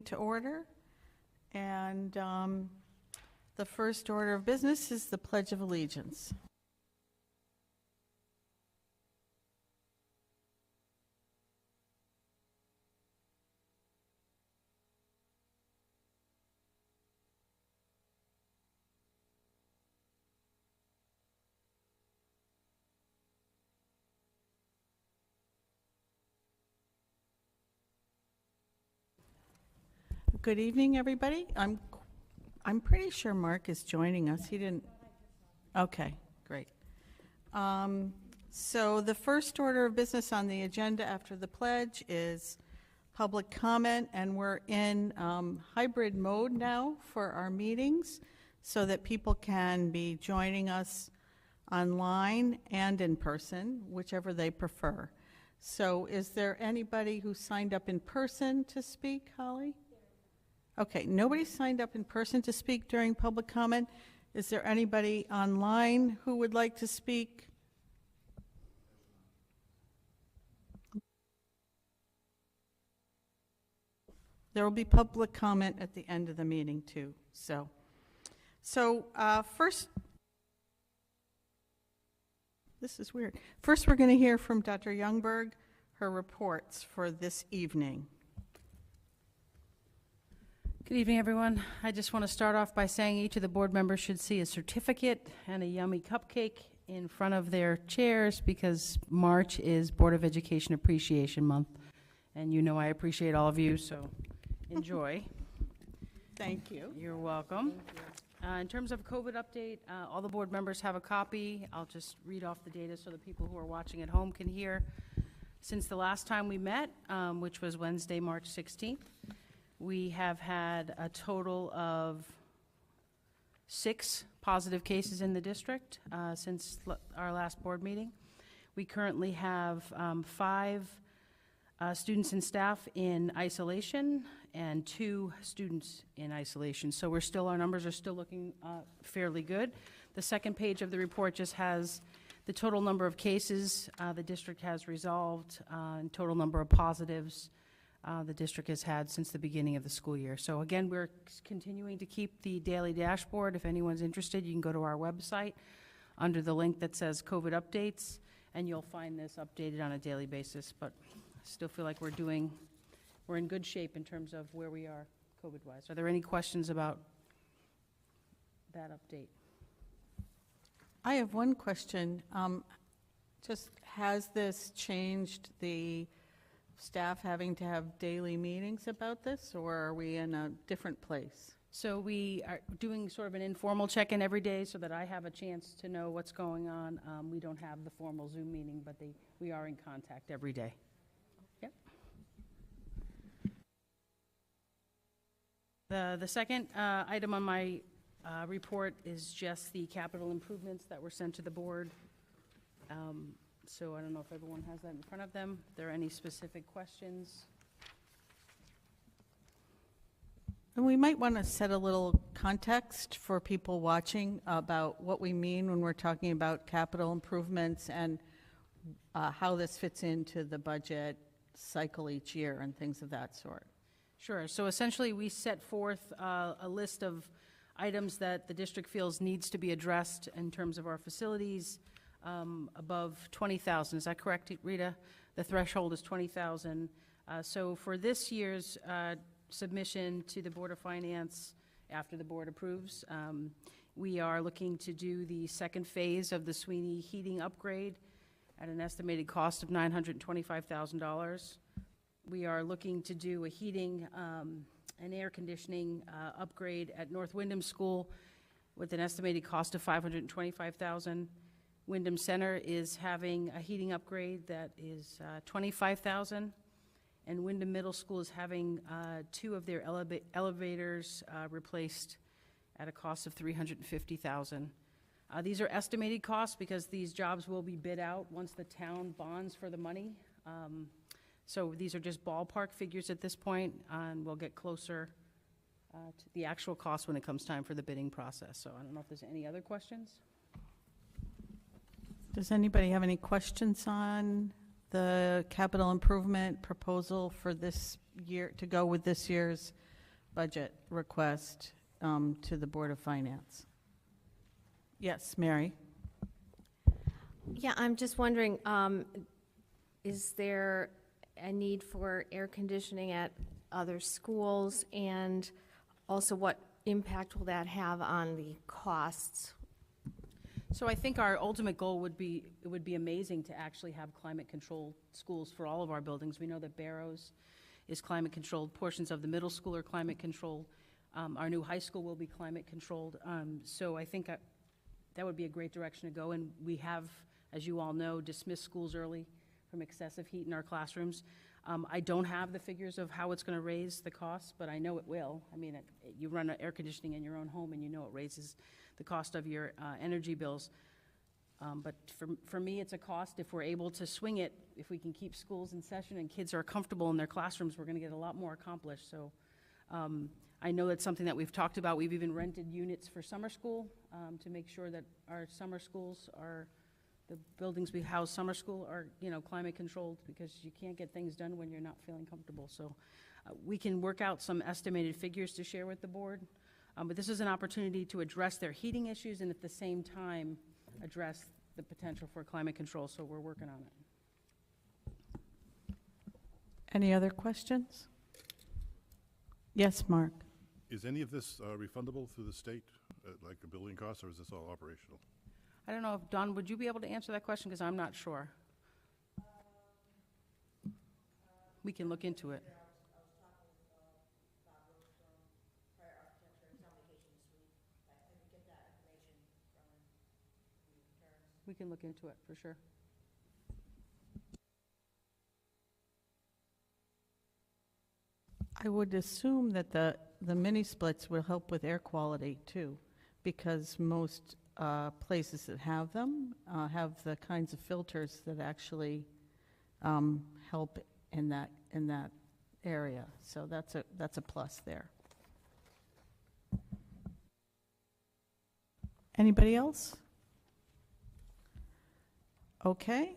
to order. And the first order of business is the Pledge of Allegiance. Good evening, everybody. I'm pretty sure Mark is joining us. He didn't. Okay, great. So the first order of business on the agenda after the pledge is public comment, and we're in hybrid mode now for our meetings so that people can be joining us online and in person, whichever they prefer. So is there anybody who signed up in person to speak, Holly? Okay, nobody signed up in person to speak during public comment. Is there anybody online who would like to speak? There will be public comment at the end of the meeting too. So first, this is weird. First, we're going to hear from Dr. Youngberg, her reports for this evening. Good evening, everyone. I just want to start off by saying each of the board members should see a certificate and a yummy cupcake in front of their chairs because March is Board of Education Appreciation Month. And you know I appreciate all of you, so enjoy. Thank you. You're welcome. In terms of COVID update, all the board members have a copy. I'll just read off the data so the people who are watching at home can hear. Since the last time we met, which was Wednesday, March 16th, we have had a total of 6 positive cases in the district since our last board meeting. We currently have 5 students and staff in isolation and 2 students in isolation. So our numbers are still looking fairly good. The second page of the report just has the total number of cases the district has resolved and total number of positives the district has had since the beginning of the school year. So again, we're continuing to keep the daily dashboard. If anyone's interested, you can go to our website under the link that says COVID updates, and you'll find this updated on a daily basis. But I still feel like we're in good shape in terms of where we are COVID-wise. Are there any questions about that update? I have one question. Just has this changed the staff having to have daily meetings about this, or are we in a different place? So we are doing sort of an informal check-in every day so that I have a chance to know what's going on. We don't have the formal Zoom meeting, but we are in contact every day. Yep. The second item on my report is just the capital improvements that were sent to the board. So I don't know if everyone has that in front of them. If there are any specific questions? And we might want to set a little context for people watching about what we mean when we're talking about capital improvements and how this fits into the budget cycle each year and things of that sort. Sure. So essentially, we set forth a list of items that the district feels needs to be addressed in terms of our facilities. Above 20,000, is that correct, Rita? The threshold is 20,000. So for this year's submission to the Board of Finance, after the board approves, we are looking to do the second phase of the Sweeney heating upgrade at an estimated cost of $925,000. We are looking to do a heating and air conditioning upgrade at North Windham School with an estimated cost of $525,000. Windham Center is having a heating upgrade that is $25,000, and Windham Middle School is having 2 of their elevators replaced at a cost of $350,000. These are estimated costs because these jobs will be bid out once the town bonds for the money. So these are just ballpark figures at this point, and we'll get closer to the actual cost when it comes time for the bidding process. So I don't know if there's any other questions. Does anybody have any questions on the capital improvement proposal for this year, to go with this year's budget request to the Board of Finance. Yes, Mary? Yeah, I'm just wondering, is there a need for air conditioning at other schools? And also, what impact will that have on the costs? So I think our ultimate goal would be, it would be amazing to actually have climate-controlled schools for all of our buildings. We know that Barrows is climate-controlled, portions of the middle school are climate-controlled, our new high school will be climate-controlled. So I think that would be a great direction to go, and we have, as you all know, dismissed schools early from excessive heat in our classrooms. I don't have the figures of how it's going to raise the costs, but I know it will. I mean, you run air conditioning in your own home, and you know it raises the cost of your energy bills. But for me, it's a cost. If we're able to swing it, if we can keep schools in session and kids are comfortable in their classrooms, we're going to get a lot more accomplished. So I know that's something that we've talked about. We've even rented units for summer school to make sure that our summer schools are, the buildings we house summer school are, you know, climate controlled, because you can't get things done when you're not feeling comfortable. So we can work out some estimated figures to share with the board. But this is an opportunity to address their heating issues and at the same time address the potential for climate control, so we're working on it. Any other questions? Yes, Mark? Is any of this refundable through the state, like the building costs, or is this all operational? I don't know if, Don, would you be able to answer that question, because I'm not sure. We can look into it. We can look into it, for sure. I would assume that the mini splits will help with air quality too, because most places that have them have the kinds of filters that actually help in that area. So that's a plus there. Anybody else? Okay.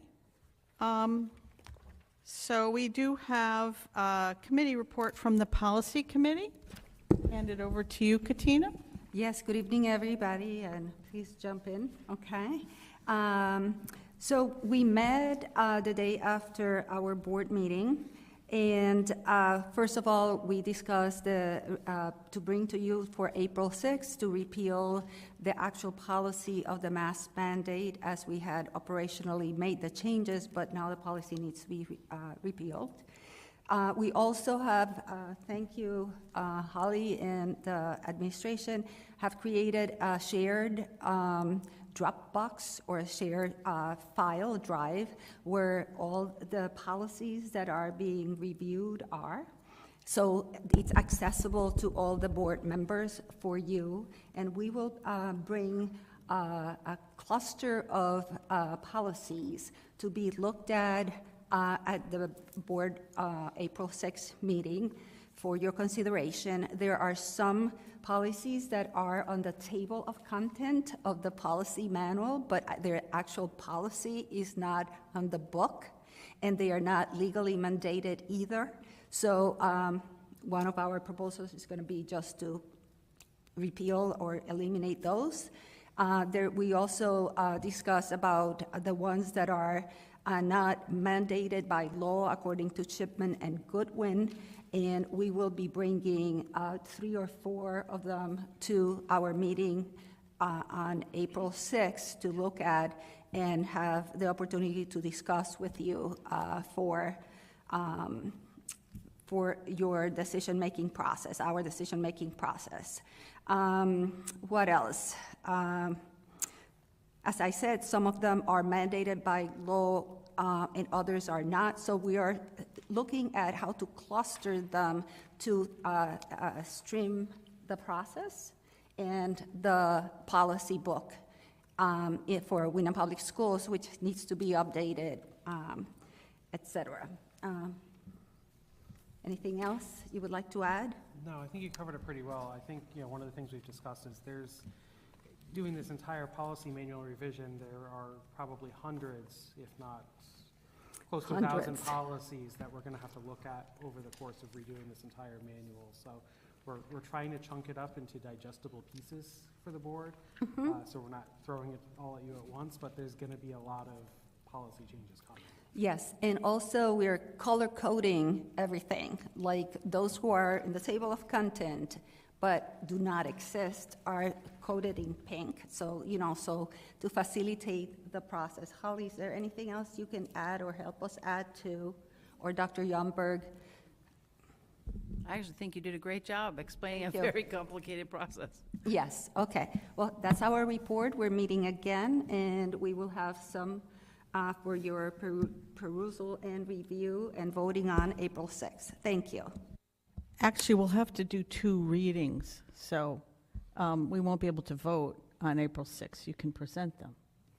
So we do have a committee report from the Policy Committee. Hand it over to you, Katina. Yes, good evening, everybody, and please jump in, okay? So we met the day after our board meeting, and first of all, we discussed to bring to you for April 6th to repeal the actual policy of the mask mandate, as we had operationally made the changes, but now the policy needs to be repealed. We also have, thank you, Holly and the administration, have created a shared Dropbox or a shared file drive where all the policies that are being reviewed are. So it's accessible to all the board members for you, and we will bring a cluster of policies to be looked at the board April 6th meeting for your consideration. There are some policies that are on the table of content of the policy manual, but their actual policy is not on the book, and they are not legally mandated either. So one of our proposals is going to be just to repeal or eliminate those. We also discuss about the ones that are not mandated by law according to Shipman and Goodwin, and we will be bringing 3 or 4 of them to our meeting on April 6th to look at and have the opportunity to discuss with you for your decision-making process, our decision-making process. What else? As I said, some of them are mandated by law and others are not. So we are looking at how to cluster them to stream the process and the policy book for Windham Public Schools, which needs to be updated, et cetera. Anything else you would like to add? No, I think you covered it pretty well. I think, one of the things we've discussed is doing this entire policy manual revision, there are probably hundreds, if not close to 1,000 policies that we're going to have to look at over the course of redoing this entire manual. So we're trying to chunk it up into digestible pieces for the board. So we're not throwing it all at you at once, but there's going to be a lot of policy changes coming. Yes, and also we're color coding everything, like those who are in the table of content but do not exist are coded in pink. So, so to facilitate the process. Holly, is there anything else you can add or help us add to, or Dr. Youngberg? I actually think you did a great job explaining a Thank you. very complicated process. Yes, okay. Well, that's our report. We're meeting again, and we will have some for your perusal and review and voting on April 6th. Thank you. Actually, we'll have to do 2 readings, so we won't be able to vote on April 6th. You can present them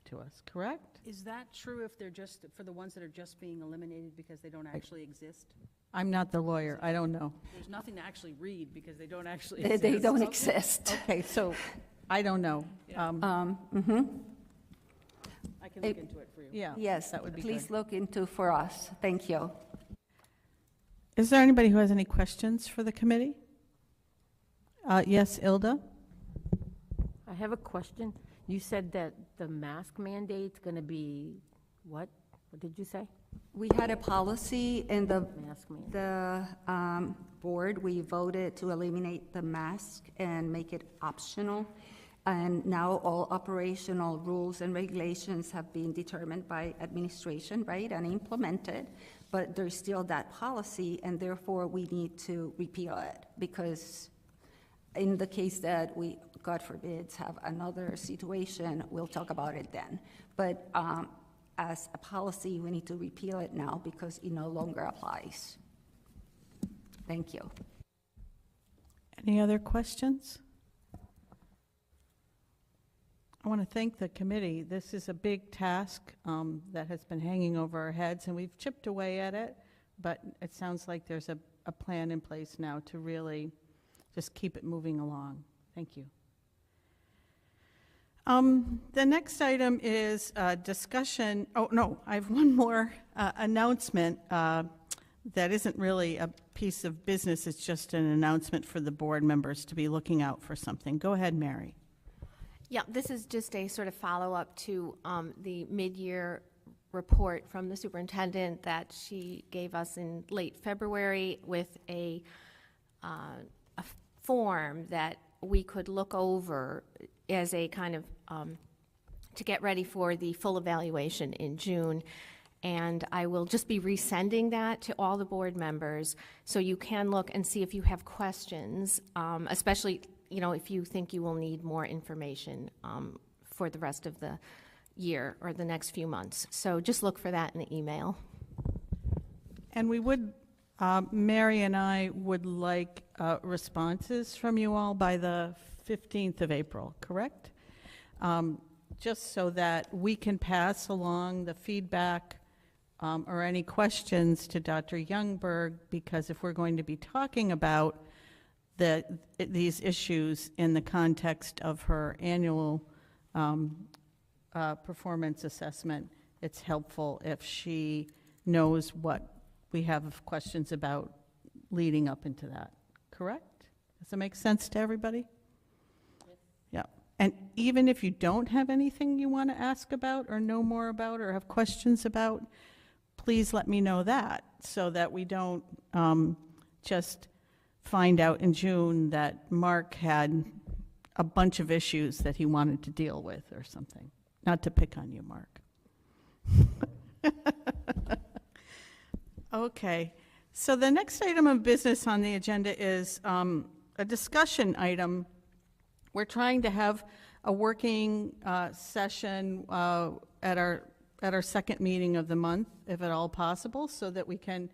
to us, correct? Is that true if they're just, for the ones that are just being eliminated because they don't actually exist? I'm not the lawyer. I don't know. There's nothing to actually read because they don't actually They exist. don't exist. Okay, so I don't know. Yeah. Mhm. I can look into it for you. Yeah. Yes, that would be please good. look into for us. Thank you. Is there anybody who has any questions for the committee? Yes, Ilda? I have a question. You said that the mask mandate's going to be, what? What did you say? We had a policy in the Mask mandate. board. We voted to eliminate the mask and make it optional. And now all operational rules and regulations have been determined by administration, right, and implemented. But there's still that policy, and therefore we need to repeal it, because in the case that we, God forbid, have another situation, we'll talk about it then. But as a policy, we need to repeal it now because it no longer applies. Thank you. Any other questions? I want to thank the committee. This is a big task that has been hanging over our heads, and we've chipped away at it, but it sounds like there's a plan in place now to really just keep it moving along. Thank you. The next item is discussion. Oh, no, I have one more announcement that isn't really a piece of business. It's just an announcement for the board members to be looking out for something. Go ahead, Mary. Yeah, this is just a sort of follow-up to the mid-year report from the superintendent that she gave us in late February with a form that we could look over as a kind of, to get ready for the full evaluation in June. And I will just be resending that to all the board members so you can look and see if you have questions, especially if you think you will need more information for the rest of the year or the next few months. So just look for that in the email. And we would, Mary and I would like responses from you all by the 15th of April, correct? Just so that we can pass along the feedback or any questions to Dr. Youngberg, because if we're going to be talking about these issues in the context of her annual performance assessment, it's helpful if she knows what we have questions about leading up into that. Correct? Does that make sense to everybody? Yes. Yeah. And even if you don't have anything you want to ask about or know more about or have questions about, please let me know that so that we don't just find out in June that Mark had a bunch of issues that he wanted to deal with or something. Not to pick on you, Mark. Okay, so the next item of business on the agenda is a discussion item. We're trying to have a working session at our second meeting of the month, if at all possible, so that we can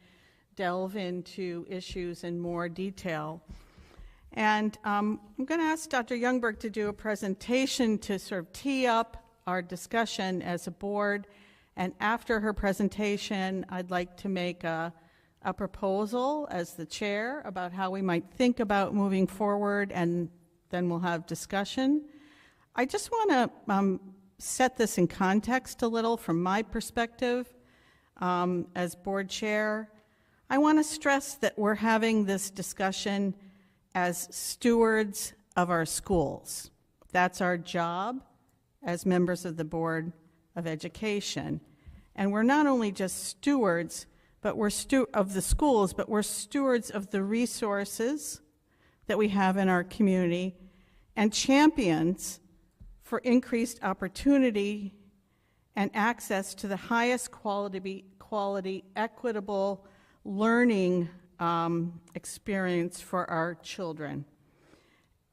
delve into issues in more detail. And I'm going to ask Dr. Youngberg to do a presentation to sort of tee up our discussion as a board. And after her presentation, I'd like to make a proposal as the chair about how we might think about moving forward, and then we'll have discussion. I just want to set this in context a little from my perspective as board chair. I want to stress that we're having this discussion as stewards of our schools. That's our job as members of the Board of Education. And we're not only just stewards but we're of the schools, but we're stewards of the resources that we have in our community and champions for increased opportunity and access to the highest quality equitable learning experience for our children,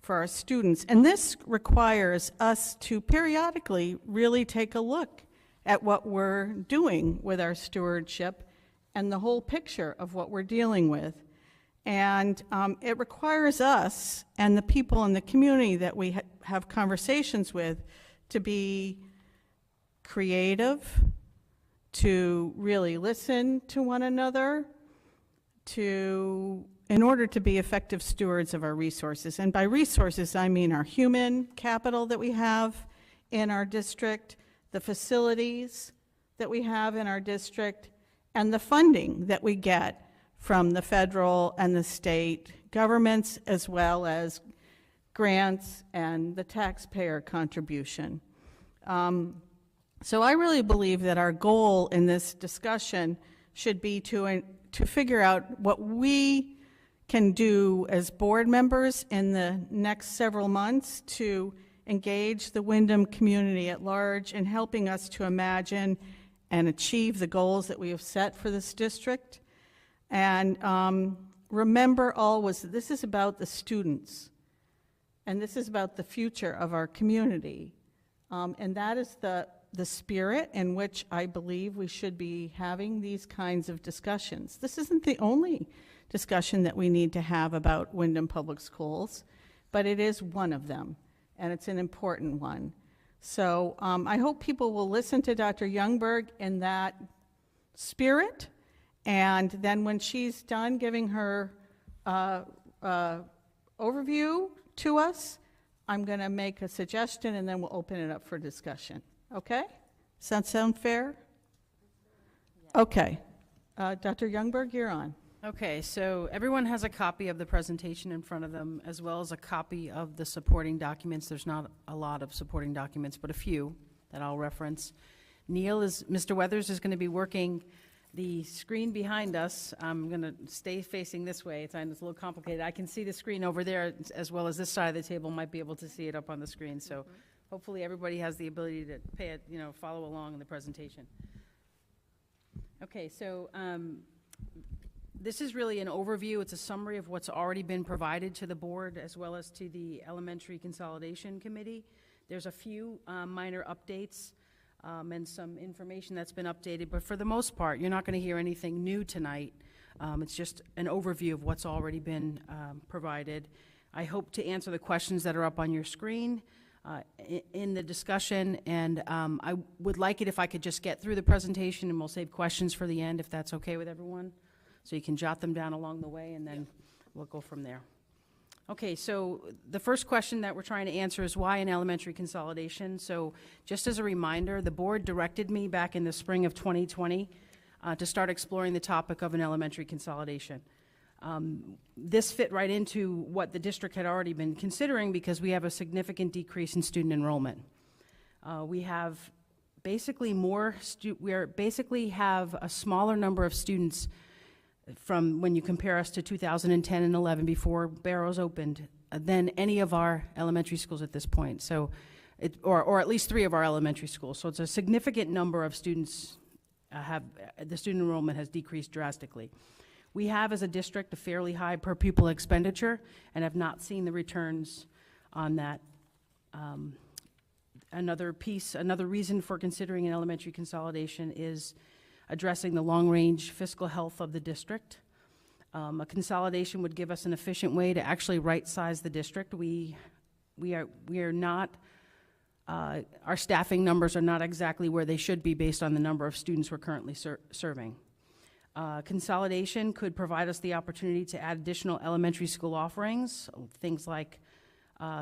for our students. And this requires us to periodically really take a look at what we're doing with our stewardship and the whole picture of what we're dealing with. And it requires us and the people in the community that we have conversations with to be creative, to really listen to one another, in order to be effective stewards of our resources. And by resources, I mean our human capital that we have in our district, the facilities that we have in our district, and the funding that we get from the federal and the state governments, as well as grants and the taxpayer contribution. So I really believe that our goal in this discussion should be to figure out what we can do as board members in the next several months to engage the Windham community at large in helping us to imagine and achieve the goals that we have set for this district. And remember always that this is about the students, and this is about the future of our community. And that is the spirit in which I believe we should be having these kinds of discussions. This isn't the only discussion that we need to have about Windham Public Schools, but it is one of them, and it's an important one. So I hope people will listen to Dr. Youngberg in that spirit, and then when she's done giving her overview to us, I'm going to make a suggestion, and then we'll open it up for discussion. Okay? Does that sound fair? Okay. Dr. Youngberg, you're on. Okay, so everyone has a copy of the presentation in front of them, as well as a copy of the supporting documents. There's not a lot of supporting documents, but a few that I'll reference. Mr. Weathers is going to be working the screen behind us. I'm going to stay facing this way. It's a little complicated. I can see the screen over there, as well as this side of the table might be able to see it up on the screen. So hopefully everybody has the ability to follow along in the presentation. Okay, so this is really an overview. It's a summary of what's already been provided to the board as well as to the Elementary Consolidation Committee. There's a few minor updates and some information that's been updated, but for the most part, you're not going to hear anything new tonight. It's just an overview of what's already been provided. I hope to answer the questions that are up on your screen in the discussion, and I would like it if I could just get through the presentation, and we'll save questions for the end, if that's okay with everyone. So you can jot them down along the way, and then we'll go from there. Okay, so the first question that we're trying to answer is why an elementary consolidation? So just as a reminder, the board directed me back in the spring of 2020 to start exploring the topic of an elementary consolidation. This fit right into what the district had already been considering because we have a significant decrease in student enrollment. We have basically have a smaller number of students from when you compare us to 2010 and 11 before Barrows opened than any of our elementary schools at this point. So, or at least 3 of our elementary schools. So it's a significant number of students the student enrollment has decreased drastically. We have as a district a fairly high per pupil expenditure and have not seen the returns on that. Another reason for considering an elementary consolidation is addressing the long-range fiscal health of the district. A consolidation would give us an efficient way to actually right-size the district. We are not, our staffing numbers are not exactly where they should be based on the number of students we're currently serving. Consolidation could provide us the opportunity to add additional elementary school offerings, things like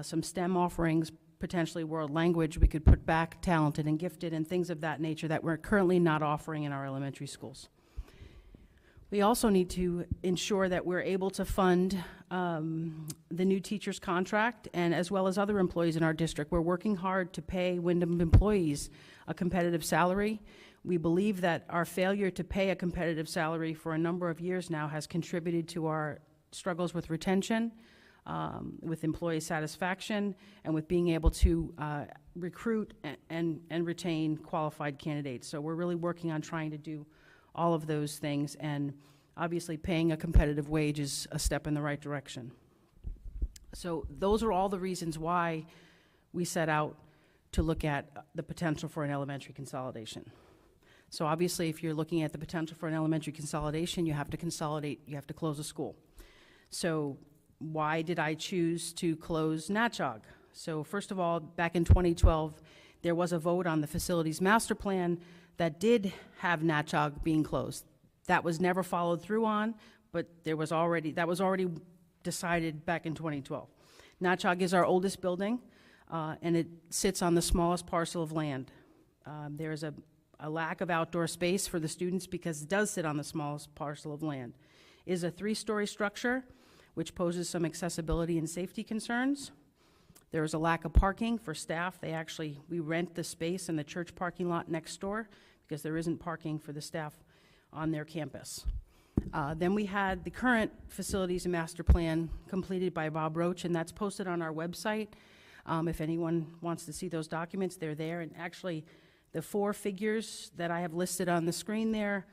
some STEM offerings, potentially world language. We could put back talented and gifted and things of that nature that we're currently not offering in our elementary schools. We also need to ensure that we're able to fund the new teacher's contract, and as well as other employees in our district. We're working hard to pay Windham employees a competitive salary. We believe that our failure to pay a competitive salary for a number of years now has contributed to our struggles with retention, with employee satisfaction, and with being able to recruit and retain qualified candidates. So we're really working on trying to do all of those things, and obviously paying a competitive wage is a step in the right direction. So those are all the reasons why we set out to look at the potential for an elementary consolidation. So obviously, if you're looking at the potential for an elementary consolidation, you have to consolidate, you have to close a school. So why did I choose to close Natchog? So first of all, back in 2012, there was a vote on the facilities master plan that did have Natchog being closed. That was never followed through on, but that was already decided back in 2012. Natchog is our oldest building, and it sits on the smallest parcel of land. There is a lack of outdoor space for the students because it does sit on the smallest parcel of land. It is a 3-story structure, which poses some accessibility and safety concerns. There is a lack of parking for staff. We rent the space in the church parking lot next door because there isn't parking for the staff on their campus. Then we had the current facilities and master plan completed by Bob Roach, and that's posted on our website. If anyone wants to see those documents, they're there. And actually, the 4 figures that I have listed on the screen there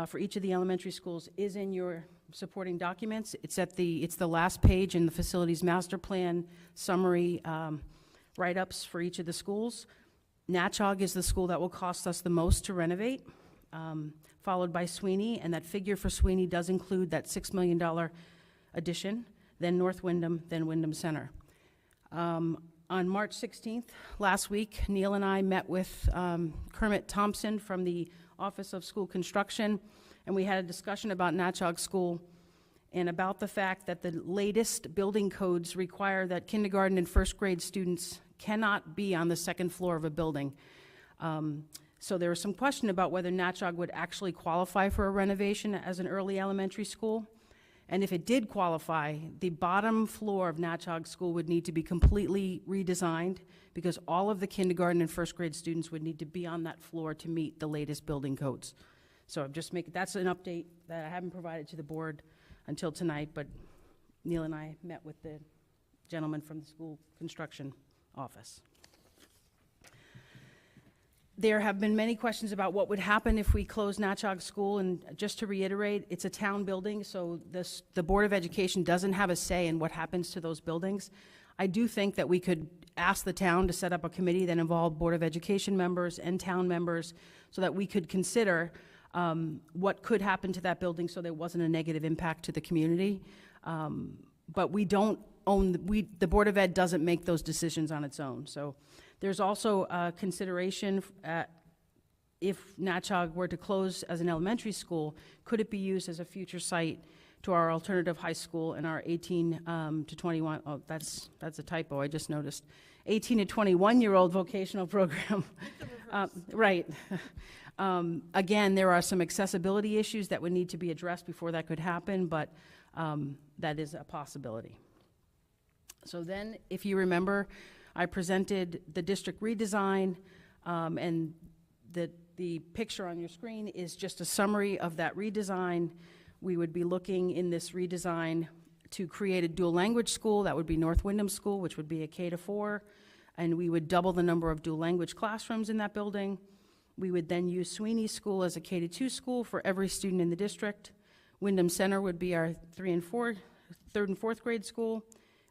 for each of the elementary schools is in your supporting documents. It's the last page in the facilities master plan summary write-ups for each of the schools. Natchog is the school that will cost us the most to renovate, followed by Sweeney, and that figure for Sweeney does include that $6 million addition, then North Windham, then Windham Center. On March 16th, last week, Neil and I met with Kermit Thompson from the Office of School Construction, and we had a discussion about Natchog School and about the fact that the latest building codes require that kindergarten and first grade students cannot be on the second floor of a building. So there was some question about whether Natchog would actually qualify for a renovation as an early elementary school. And if it did qualify, the bottom floor of Natchog School would need to be completely redesigned because all of the kindergarten and first grade students would need to be on that floor to meet the latest building codes. So that's an update that I haven't provided to the board until tonight, but Neil and I met with the gentleman from the school construction office. There have been many questions about what would happen if we close Natchog School, and just to reiterate, it's a town building, so the Board of Education doesn't have a say in what happens to those buildings. I do think that we could ask the town to set up a committee that involved Board of Education members and town members so that we could consider what could happen to that building so there wasn't a negative impact to the community. But we don't own, the Board of Ed doesn't make those decisions on its own. So there's also consideration if Natchog were to close as an elementary school, could it be used as a future site to our alternative high school and our 18 to 21, oh, that's a typo, I just noticed, 18 to 21-year-old vocational program. Right. Again, there are some accessibility issues that would need to be addressed before that could happen, but that is a possibility. So then, if you remember, I presented the district redesign, and the picture on your screen is just a summary of that redesign. We would be looking in this redesign to create a dual language school. That would be North Windham School, which would be a K-4, and we would double the number of dual language classrooms in that building. We would then use Sweeney School as a K-2 school for every student in the district. Windham Center would be our third and fourth grade school.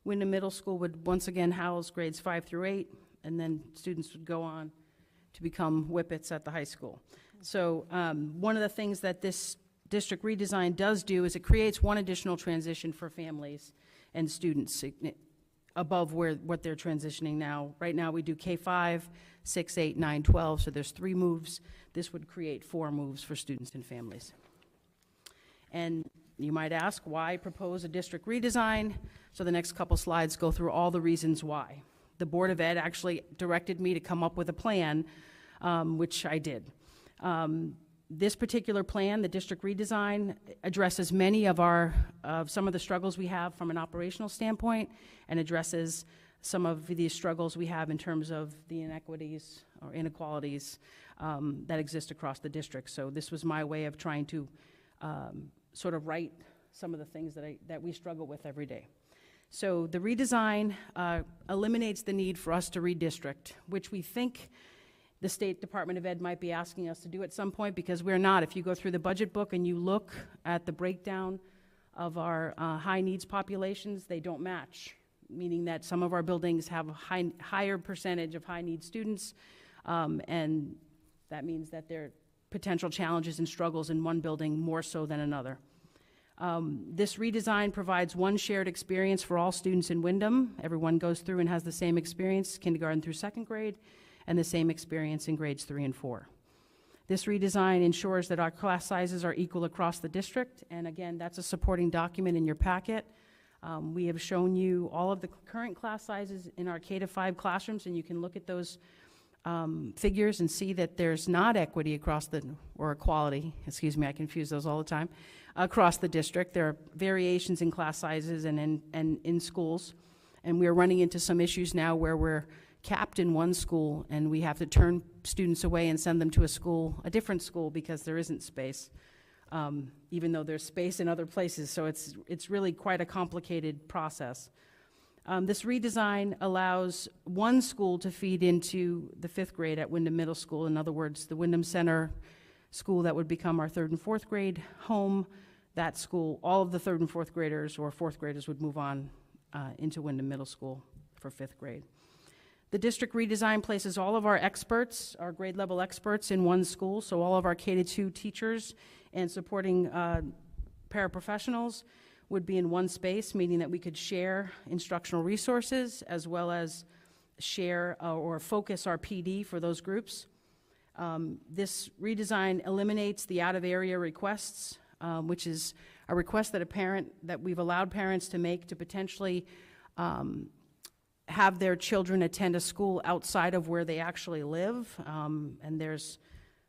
Windham Middle School would once again house grades 5 through 8, and then students would go on to become whippets at the high school. So one of the things that this district redesign does do is it creates one additional transition for families and students above what they're transitioning now. Right now we do K-5, 6, 8, 9, 12, so there's 3 moves. This would create 4 moves for students and families. And you might ask, why propose a district redesign? So the next couple slides go through all the reasons why. The Board of Ed actually directed me to come up with a plan, which I did. This particular plan, the district redesign, addresses many of some of the struggles we have from an operational standpoint, and addresses some of the struggles we have in terms of the inequities or inequalities that exist across the district. So this was my way of trying to sort of right some of the things that we struggle with every day. So the redesign eliminates the need for us to redistrict, which we think the State Department of Ed might be asking us to do at some point, because we're not. If you go through the budget book and you look at the breakdown of our high needs populations, they don't match, meaning that some of our buildings have a higher percentage of high need students, and that means that there are potential challenges and struggles in one building more so than another. This redesign provides one shared experience for all students in Windham. Everyone goes through and has the same experience, kindergarten through second grade, and the same experience in grades 3 and 4. This redesign ensures that our class sizes are equal across the district, and again, that's a supporting document in your packet. We have shown you all of the current class sizes in our K-5 classrooms, and you can look at those figures and see that there's not equity across or equality, excuse me, I confuse those all the time, across the district. There are variations in class sizes and in schools, and we're running into some issues now where we're capped in one school and we have to turn students away and send them to a different school, because there isn't space, even though there's space in other places. So it's really quite a complicated process. This redesign allows one school to feed into the 5th grade at Windham Middle School. In other words, the Windham Center school that would become our 3rd and 4th grade home, that school, all of the 3rd and 4th graders or 4th graders would move on into Windham Middle School for 5th grade. The district redesign places all of our experts, our grade level experts, in one school, so all of our K-2 teachers and supporting paraprofessionals would be in one space, meaning that we could share instructional resources as well as share or focus our PD for those groups. This redesign eliminates the out-of-area requests, which is a request that we've allowed parents to make to potentially have their children attend a school outside of where they actually live, and there's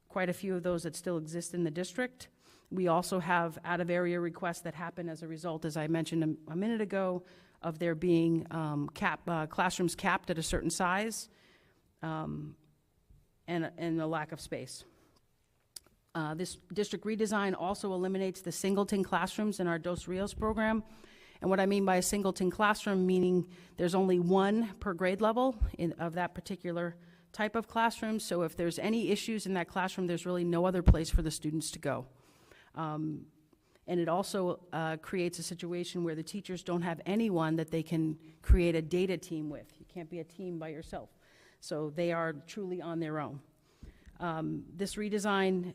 quite a few of those that still exist in the district. We also have out-of-area requests that happen as a result, as I mentioned a minute ago, of there being classrooms capped at a certain size and a lack of space. This district redesign also eliminates the singleton classrooms in our Dos Rios program. And what I mean by a singleton classroom, meaning there's only one per grade level of that particular type of classroom. So if there's any issues in that classroom, there's really no other place for the students to go. And it also creates a situation where the teachers don't have anyone that they can create a data team with. You can't be a team by yourself. So they are truly on their own. This redesign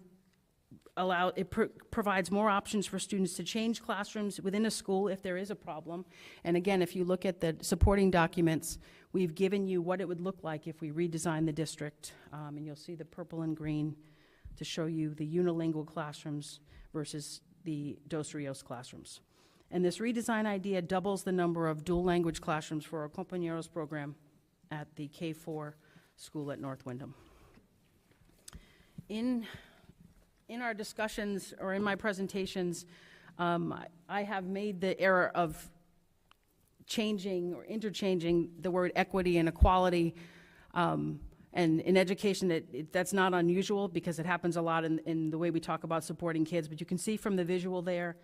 provides more options for students to change classrooms within a school if there is a problem. And again, if you look at the supporting documents, we've given you what it would look like if we redesign the district. And you'll see the purple and green to show you the unilingual classrooms versus the Dos Rios classrooms. And this redesign idea doubles the number of dual language classrooms for our Compañeros program at the K-4 school at North Windham. In our discussions, or in my presentations, I have made the error of changing or interchanging the word equity and equality. And in education, that's not unusual, because it happens a lot in the way we talk about supporting kids. But you can see from the visual there,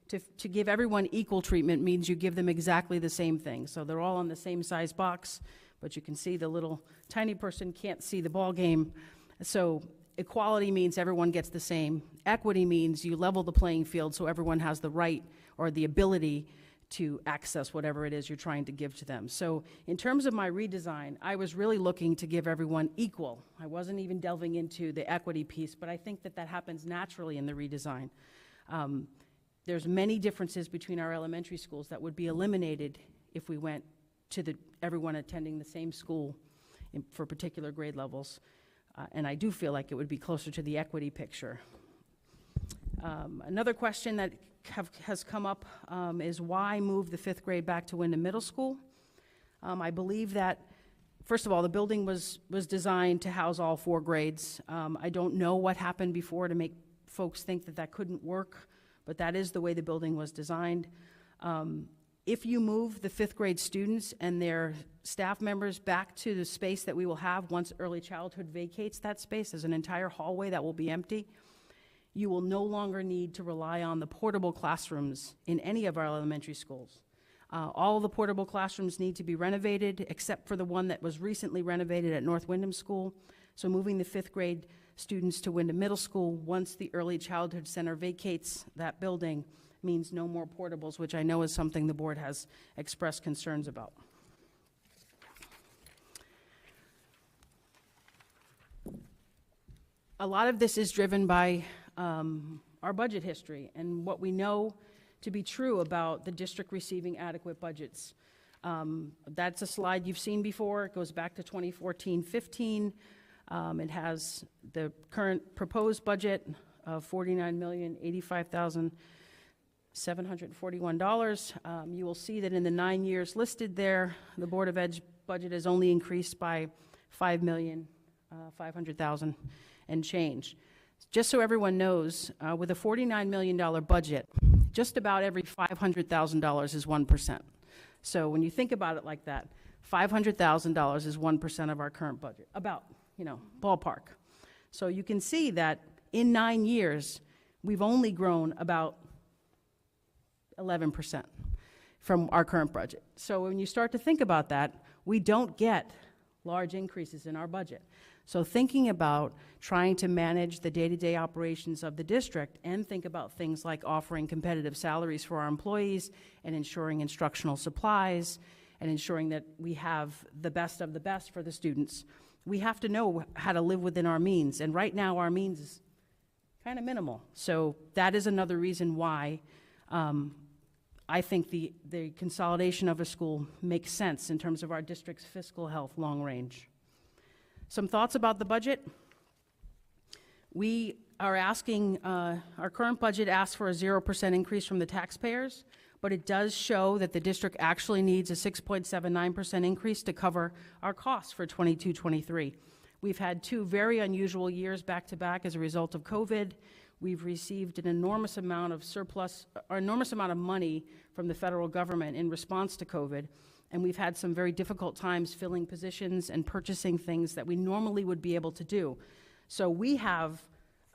to give everyone equal treatment means you give them exactly the same thing. So they're all on the same size box, but you can see the little tiny person can't see the ball game. So equality means everyone gets the same. Equity means you level the playing field so everyone has the right or the ability to access whatever it is you're trying to give to them. So in terms of my redesign, I was really looking to give everyone equal. I wasn't even delving into the equity piece, but I think that happens naturally in the redesign. There's many differences between our elementary schools that would be eliminated if we went to everyone attending the same school for particular grade levels. And I do feel like it would be closer to the equity picture. Another question that has come up is why move the 5th grade back to Windham Middle School? I believe that, first of all, the building was designed to house all 4 grades. I don't know what happened before to make folks think that that couldn't work, but that is the way the building was designed. If you move the 5th grade students and their staff members back to the space that we will have once early childhood vacates that space, there's an entire hallway that will be empty, you will no longer need to rely on the portable classrooms in any of our elementary schools. All the portable classrooms need to be renovated, except for the one that was recently renovated at North Windham School. So moving the 5th grade students to Windham Middle School, once the Early Childhood Center vacates that building, means no more portables, which I know is something the board has expressed concerns about. A lot of this is driven by our budget history and what we know to be true about the district receiving adequate budgets. That's a slide you've seen before. It goes back to 2014-15. It has the current proposed budget of $49,085,741. You will see that in the 9 years listed there, the Board of Ed's budget has only increased by $5,500,000 and change. Just so everyone knows, with a $49 million budget, just about every $500,000 is 1%. So when you think about it like that, $500,000 is 1% of our current budget, about, ballpark. So you can see that in 9 years, we've only grown about 11% from our current budget. So when you start to think about that, we don't get large increases in our budget. So thinking about trying to manage the day-to-day operations of the district and think about things like offering competitive salaries for our employees and ensuring instructional supplies and ensuring that we have the best of the best for the students, we have to know how to live within our means. And right now our means is kind of minimal. So that is another reason why I think the consolidation of a school makes sense in terms of our district's fiscal health long range. Some thoughts about the budget. We are asking, our current budget asks for a 0% increase from the taxpayers, but it does show that the district actually needs a 6.79% increase to cover our costs for 22-23. We've had 2 very unusual years back to back as a result of COVID. We've received an enormous amount of surplus, or enormous amount of money from the federal government in response to COVID. And we've had some very difficult times filling positions and purchasing things that we normally would be able to do. So we have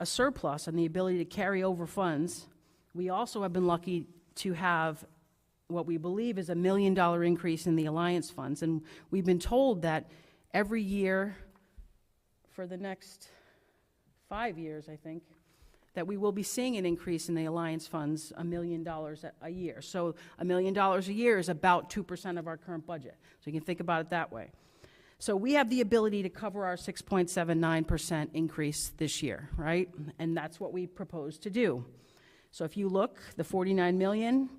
a surplus and the ability to carry over funds. We also have been lucky to have what we believe is $1 million increase in the Alliance funds. And we've been told that every year for the next 5 years, I think, that we will be seeing an increase in the Alliance funds, $1 million a year. So $1 million a year is about 2% of our current budget. So you can think about it that way. So we have the ability to cover our 6.79% increase this year, right? And that's what we propose to do. So if you look, the $49 million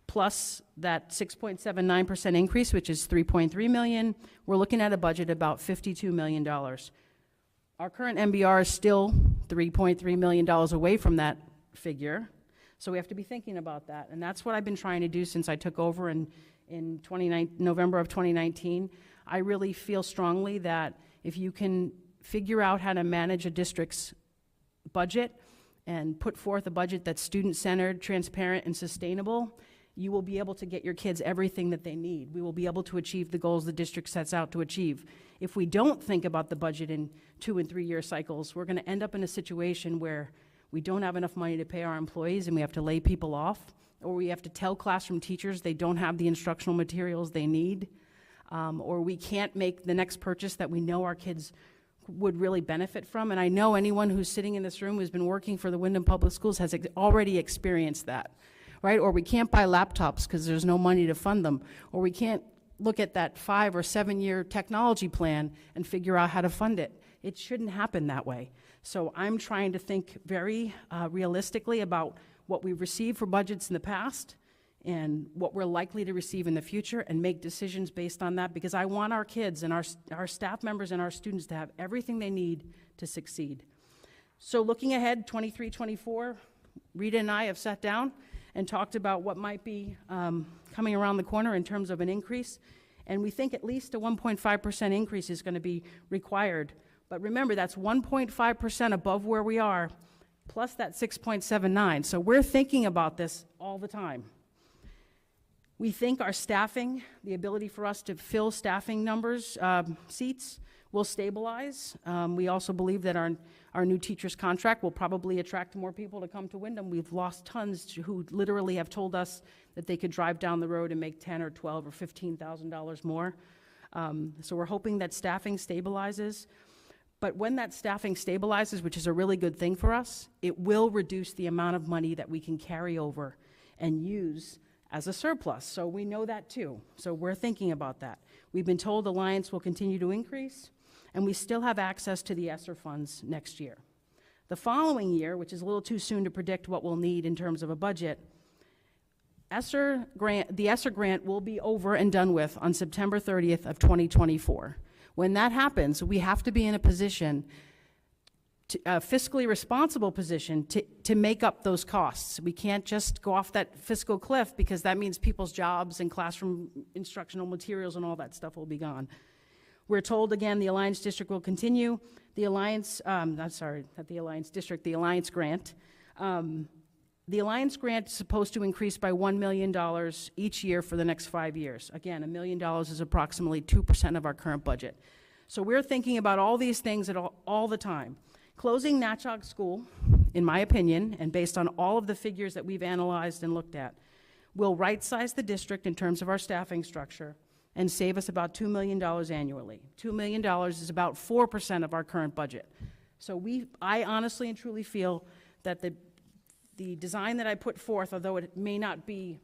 plus that 6.79% increase, which is $3.3 million, we're looking at a budget about $52 million. Our current MBR is still $3.3 million away from that figure, so we have to be thinking about that. And that's what I've been trying to do since I took over in November of 2019. I really feel strongly that if you can figure out how to manage a district's budget and put forth a budget that's student-centered, transparent, and sustainable, you will be able to get your kids everything that they need. We will be able to achieve the goals the district sets out to achieve. If we don't think about the budget in 2- and 3-year cycles, we're going to end up in a situation where we don't have enough money to pay our employees and we have to lay people off, or we have to tell classroom teachers they don't have the instructional materials they need, or we can't make the next purchase that we know our kids would really benefit from. And I know anyone who's sitting in this room who's been working for the Windham Public Schools has already experienced that, right? Or we can't buy laptops because there's no money to fund them, or we can't look at that 5- or 7-year technology plan and figure out how to fund it. It shouldn't happen that way. So I'm trying to think very realistically about what we've received for budgets in the past and what we're likely to receive in the future and make decisions based on that, because I want our kids and our staff members and our students to have everything they need to succeed. So looking ahead, 23-24, Rita and I have sat down and talked about what might be coming around the corner in terms of an increase. And we think at least a 1.5% increase is going to be required. But remember, that's 1.5% above where we are plus that 6.79. So we're thinking about this all the time. We think our staffing, the ability for us to fill staffing numbers, seats, will stabilize. We also believe that our new teacher's contract will probably attract more people to come to Windham. We've lost tons who literally have told us that they could drive down the road and make $10,000 or $12,000 or $15,000 more. So we're hoping that staffing stabilizes. But when that staffing stabilizes, which is a really good thing for us, it will reduce the amount of money that we can carry over and use as a surplus. So we know that too. So we're thinking about that. We've been told Alliance will continue to increase, and we still have access to the ESSER funds next year. The following year, which is a little too soon to predict what we'll need in terms of a budget, the ESSER grant will be over and done with on September 30th of 2024. When that happens, we have to be in a position, a fiscally responsible position, to make up those costs. We can't just go off that fiscal cliff, because that means people's jobs and classroom instructional materials and all that stuff will be gone. We're told, again, the Alliance District will continue. The Alliance, not the Alliance District, the Alliance Grant. The Alliance Grant is supposed to increase by $1 million each year for the next 5 years. Again, $1 million is approximately 2% of our current budget. So we're thinking about all these things all the time. Closing Natchog School, in my opinion, and based on all of the figures that we've analyzed and looked at, will right-size the district in terms of our staffing structure and save us about $2 million annually. $2 million is about 4% of our current budget. So I honestly and truly feel that the design that I put forth, although it may not be,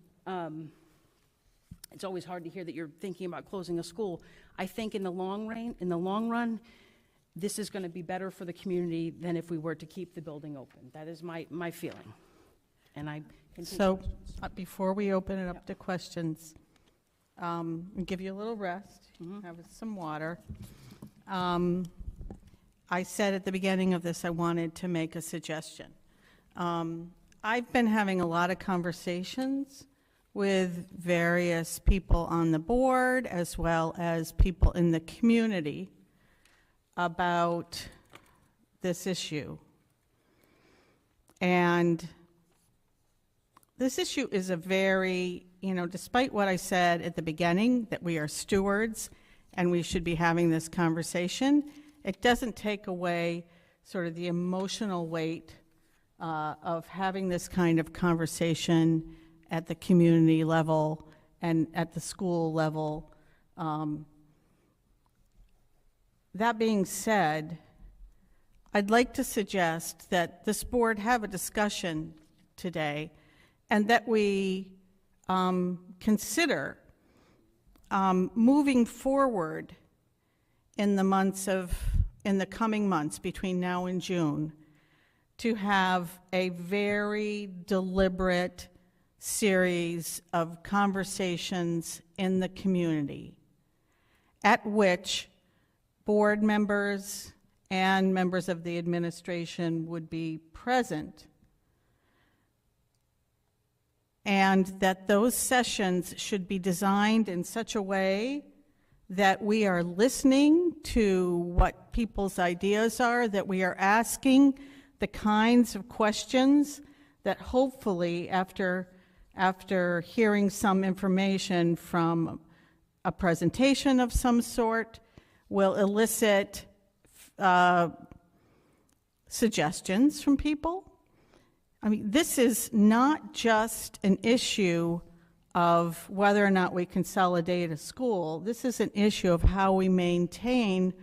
it's always hard to hear that you're thinking about closing a school. I think in the long run, this is going to be better for the community than if we were to keep the building open. That is my feeling. And I can take So questions. before we open it up to questions, and give you a little rest, have some water. I said at the beginning of this I wanted to make a suggestion. I've been having a lot of conversations with various people on the board as well as people in the community about this issue. And this issue is a very, despite what I said at the beginning, that we are stewards and we should be having this conversation, it doesn't take away sort of the emotional weight of having this kind of conversation at the community level and at the school level. That being said, I'd like to suggest that this board have a discussion today and that we consider moving forward in the coming months between now and June to have a very deliberate series of conversations in the community at which board members and members of the administration would be present, and that those sessions should be designed in such a way that we are listening to what people's ideas are, that we are asking the kinds of questions that hopefully after hearing some information from a presentation of some sort will elicit suggestions from people. I mean, this is not just an issue of whether or not we consolidate a school. This is an issue of how we maintain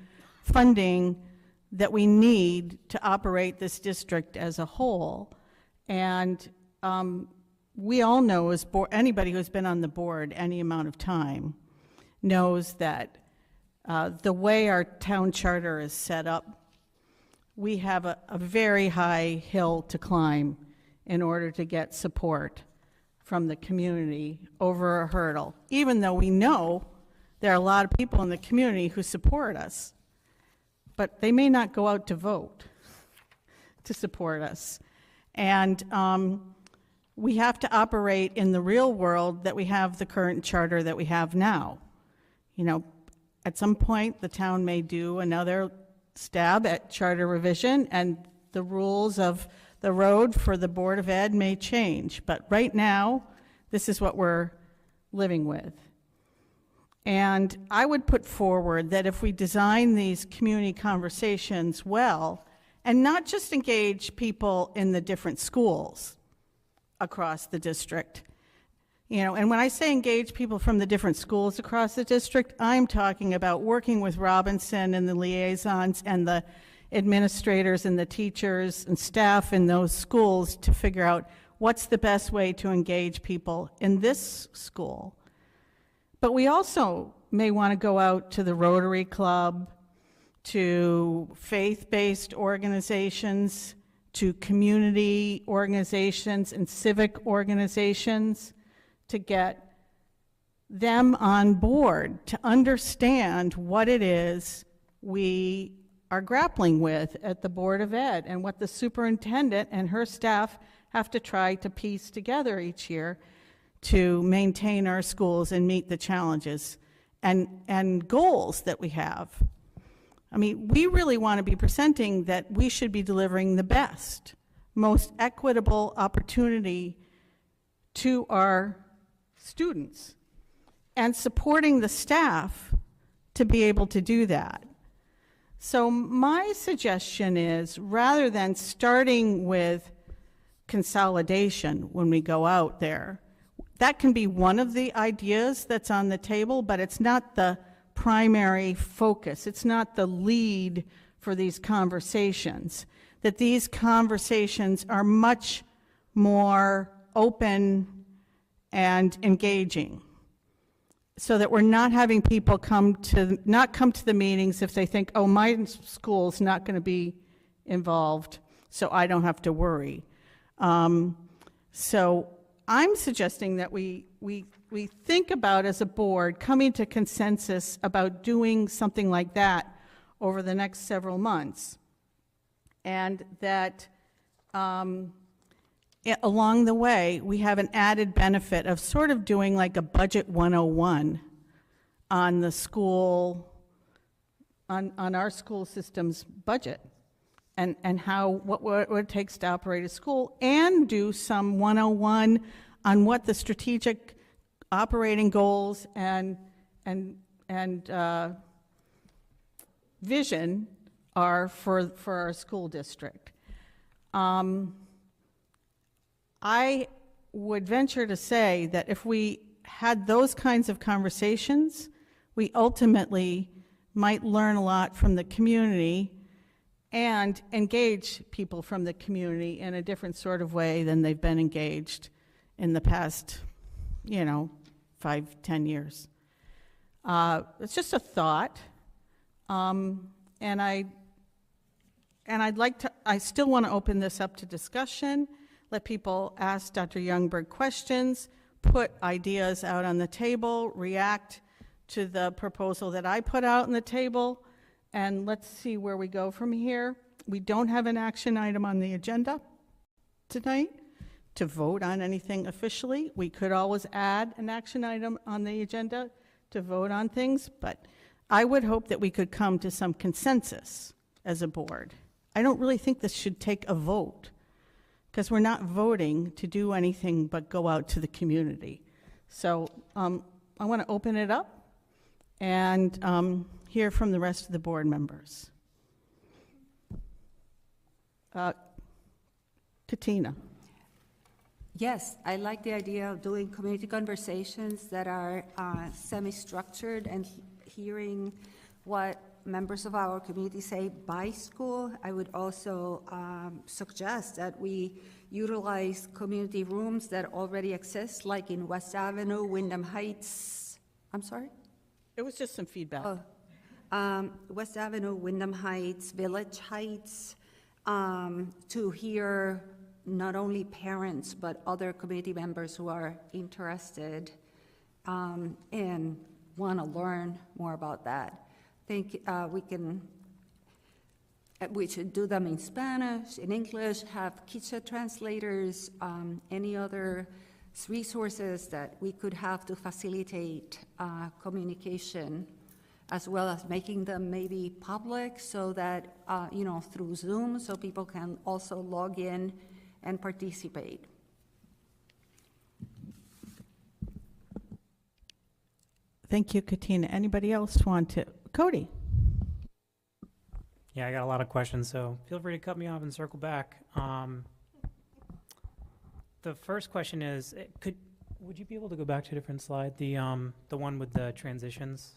funding that we need to operate this district as a whole. And we all know, as anybody who's been on the board any amount of time knows that the way our town charter is set up, we have a very high hill to climb in order to get support from the community over a hurdle, even though we know there are a lot of people in the community who support us, but they may not go out to vote to support us. And we have to operate in the real world that we have the current charter that we have now. At some point, the town may do another stab at charter revision, and the rules of the road for the Board of Ed may change, but right now, this is what we're living with. And I would put forward that if we design these community conversations well, and not just engage people in the different schools across the district, and when I say engage people from the different schools across the district, I'm talking about working with Robinson and the liaisons and the administrators and the teachers and staff in those schools to figure out what's the best way to engage people in this school. But we also may want to go out to the Rotary Club, to faith-based organizations, to community organizations and civic organizations to get them on board to understand what it is we are grappling with at the Board of Ed and what the superintendent and her staff have to try to piece together each year to maintain our schools and meet the challenges and goals that we have. I mean, we really want to be presenting that we should be delivering the best, most equitable opportunity to our students and supporting the staff to be able to do that. So my suggestion is, rather than starting with consolidation when we go out there, that can be one of the ideas that's on the table, but it's not the primary focus. It's not the lead for these conversations. That these conversations are much more open and engaging, so that we're not having people not come to the meetings if they think, oh, my school's not going to be involved, so I don't have to worry. So I'm suggesting that we think about, as a board, coming to consensus about doing something like that over the next several months, and that along the way, we have an added benefit of sort of doing like a budget 101 on the school, on our school system's budget, and what it takes to operate a school, and do some 101 on what the strategic operating goals and vision are for our school district. I would venture to say that if we had those kinds of conversations, we ultimately might learn a lot from the community and engage people from the community in a different sort of way than they've been engaged in the past, 5-10 years. It's just a thought, and I still want to open this up to discussion. Let people ask Dr. Youngberg questions, put ideas out on the table, react to the proposal that I put out on the table, and let's see where we go from here. We don't have an action item on the agenda tonight to vote on anything officially. We could always add an action item on the agenda to vote on things, but I would hope that we could come to some consensus as a board. I don't really think this should take a vote, because we're not voting to do anything but go out to the community. So I want to open it up and hear from the rest of the board members. Katina. Yes, I like the idea of doing community conversations that are semi-structured and hearing what members of our community say by school. I would also suggest that we utilize community rooms that already exist, like in West Avenue, Windham Heights. I'm sorry? It was just some feedback. West Avenue, Windham Heights, Village Heights, to hear not only parents but other community members who are interested and want to learn more about that. I think we should do them in Spanish, in English, have Kichwa translators, any other resources that we could have to facilitate communication, as well as making them maybe public so that, through Zoom, so people can also log in and participate. Thank you, Katina. Anybody else want to? Cody? Yeah, I got a lot of questions, so feel free to cut me off and circle back. The first question is, would you be able to go back to a different slide? The one with the transitions.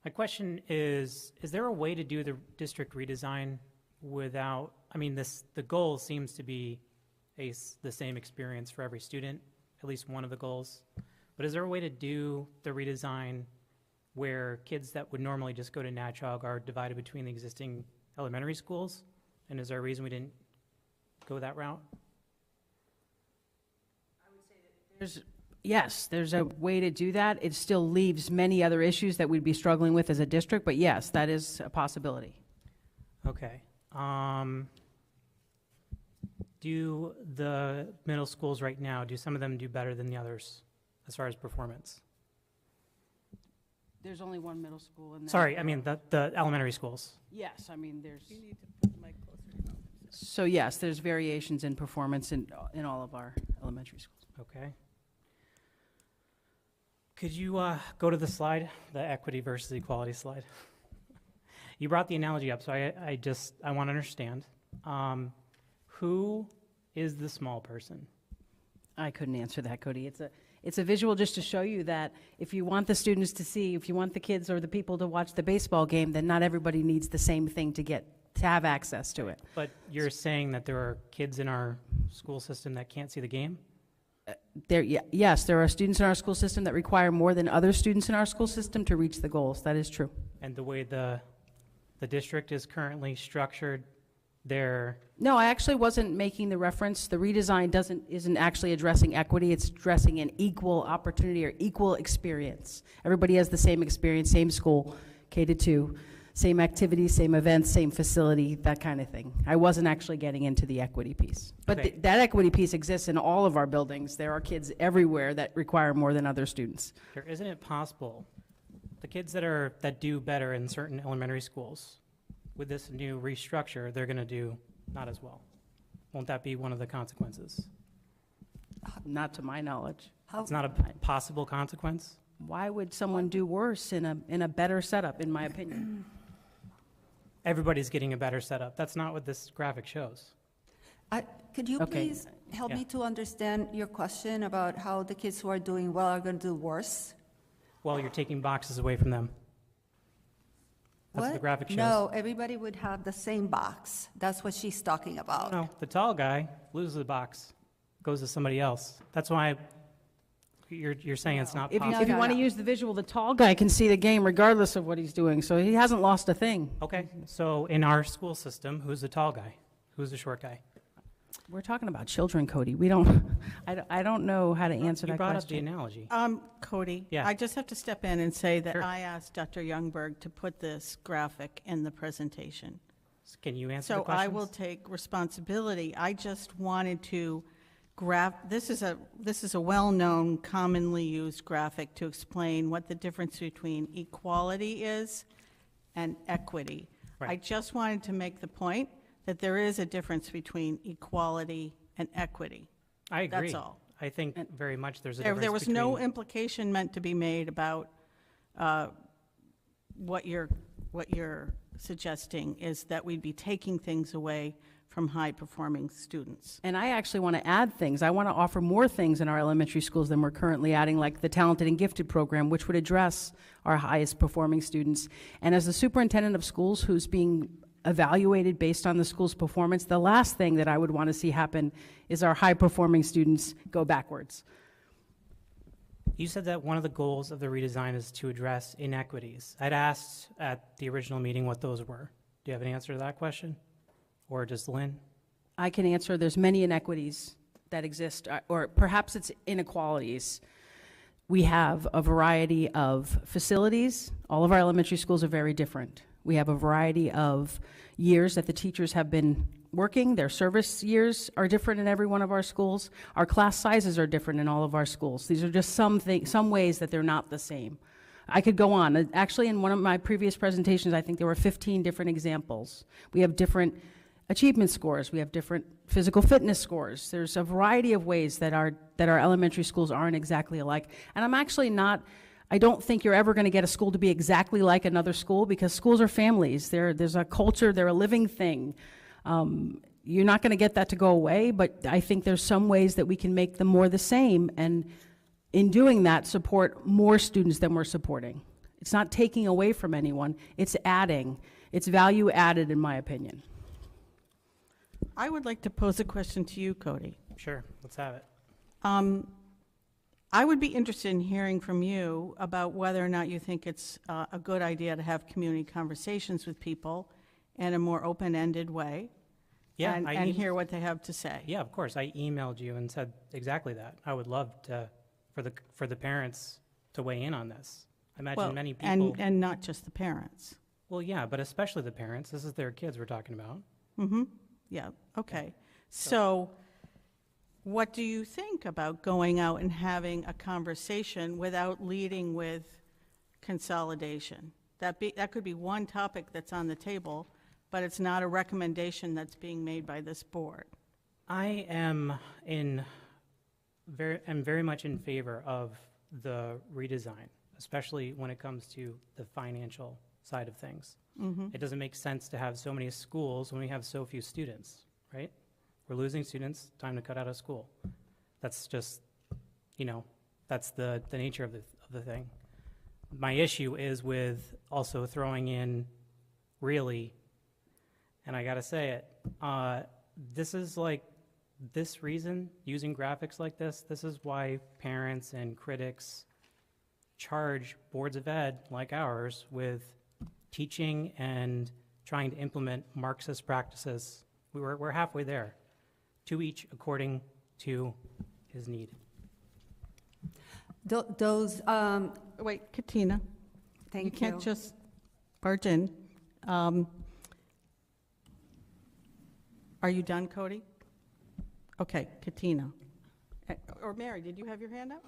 My question is there a way to do the district redesign without? I mean, the goal seems to be the same experience for every student, at least one of the goals. But is there a way to do the redesign where kids that would normally just go to Natchog are divided between the existing elementary schools? And is there a reason we didn't go that route? Yes, there's a way to do that. It still leaves many other issues that we'd be struggling with as a district, but yes, that is a possibility. Okay. Do the middle schools right now, do some of them do better than the others as far as performance? There's only one middle school in there. Sorry, I mean the elementary schools. Yes, I mean, there's, You need to put the mic closer to your mouth. so yes, there's variations in performance in all of our elementary schools. Okay. Could you go to the slide, the equity versus equality slide? You brought the analogy up, so I want to understand. Who is the small person? I couldn't answer that, Cody. It's a visual just to show you that if you want the students to see, if you want the kids or the people to watch the baseball game, then not everybody needs the same thing to have access to it. But you're saying that there are kids in our school system that can't see the game? Yes, there are students in our school system that require more than other students in our school system to reach the goals. That is true. And the way the district is currently structured, No, I actually wasn't making the reference. The redesign isn't actually addressing equity. It's addressing an equal opportunity or equal experience. Everybody has the same experience, same school, K-2, same activities, same events, same facility, that kind of thing. I wasn't actually getting into the equity piece. But Okay. that equity piece exists in all of our buildings. There are kids everywhere that require more than other students. isn't it possible the kids that do better in certain elementary schools, with this new restructure, they're going to do not as well? Won't that be one of the consequences? Not to my knowledge. It's not a possible consequence? Why would someone do worse in a better setup, in my opinion? Everybody's getting a better setup. That's not what this graphic shows. Could you Okay. please help Yeah. me to understand your question about how the kids who are doing well are going to do worse? Well, you're taking boxes away from them. That's what the graphic shows. No, everybody would have the same box. That's what she's talking about. No, the tall guy loses the box, goes to somebody else. That's why you're saying it's not If possible. you want to use the visual, the tall guy can see the game regardless of what he's doing, so he hasn't lost a thing. Okay, so in our school system, who's the tall guy? Who's the short guy? We're talking about children, Cody. We don't, I don't know how to answer You that brought up the question. analogy. Cody? Yeah. I just have to step in and say that Sure. I asked Dr. Youngberg to put this graphic in the presentation. Can you answer the So questions? I will take responsibility. I just wanted to this is a well-known, commonly used graphic to explain what the difference between equality is and equity. I Right. just wanted to make the point that there is a difference between equality and equity. I agree. That's all. I think very much there's a There difference was no between- implication meant to be made about what you're suggesting is that we'd be taking things away from high-performing students. And I actually want to add things. I want to offer more things in our elementary schools than we're currently adding, like the Talented and Gifted program, which would address our highest performing students. And as the superintendent of schools who's being evaluated based on the school's performance, the last thing that I would want to see happen is our high-performing students go backwards. You said that one of the goals of the redesign is to address inequities. I'd asked at the original meeting what those were. Do you have an answer to that question? Or just Lynn? I can answer, there's many inequities that exist, or perhaps it's inequalities. We have a variety of facilities. All of our elementary schools are very different. We have a variety of years that the teachers have been working. Their service years are different in every one of our schools. Our class sizes are different in all of our schools. These are just some ways that they're not the same. I could go on. Actually, in one of my previous presentations, I think there were 15 different examples. We have different achievement scores. We have different physical fitness scores. There's a variety of ways that our elementary schools aren't exactly alike. And I'm actually not, I don't think you're ever going to get a school to be exactly like another school, because schools are families. There's a culture, they're a living thing. You're not going to get that to go away, but I think there's some ways that we can make them more the same, and in doing that, support more students than we're supporting. It's not taking away from anyone, it's adding. It's value added, in my opinion. I would like to pose a question to you, Cody. Sure, let's have it. I would be interested in hearing from you about whether or not you think it's a good idea to have community conversations with people in a more open-ended way. Yeah, and hear what they have to say. Yeah, of course. I emailed you and said exactly that. I would love to, for the parents to weigh in on this. I imagine many people. And not just the parents. Well, yeah, but especially the parents. This is their kids we're talking about. Mm-hmm. Yeah, okay. So what do you think about going out and having a conversation without leading with consolidation? That could be one topic that's on the table, but it's not a recommendation that's being made by this board. I am very much in favor of the redesign, especially when it comes to the financial side of things. Mm-hmm. It doesn't make sense to have so many schools when we have so few students, right? We're losing students, time to cut out of school. That's just, that's the nature of the thing. My issue is with also throwing in really, and I gotta say it, this is like, this reason, using graphics like this is why parents and critics charge boards of ed like ours with teaching and trying to implement Marxist practices. We're halfway there, to each according to his need. Wait, Katina. Thank you. You can't just barge in. Are you done, Cody? Okay, Katina. Or Mary, did you have your hand up?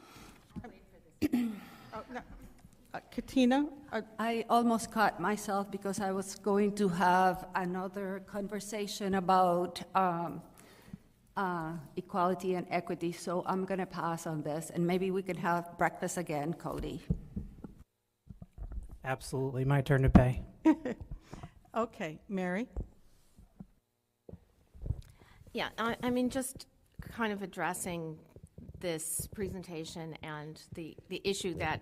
Oh, no. Katina? I almost caught myself because I was going to have another conversation about equality and equity, so I'm going to pass on this, and maybe we can have breakfast again, Cody. Absolutely, my turn to pay. Okay, Mary? Yeah, I mean, just kind of addressing this presentation and the issue that,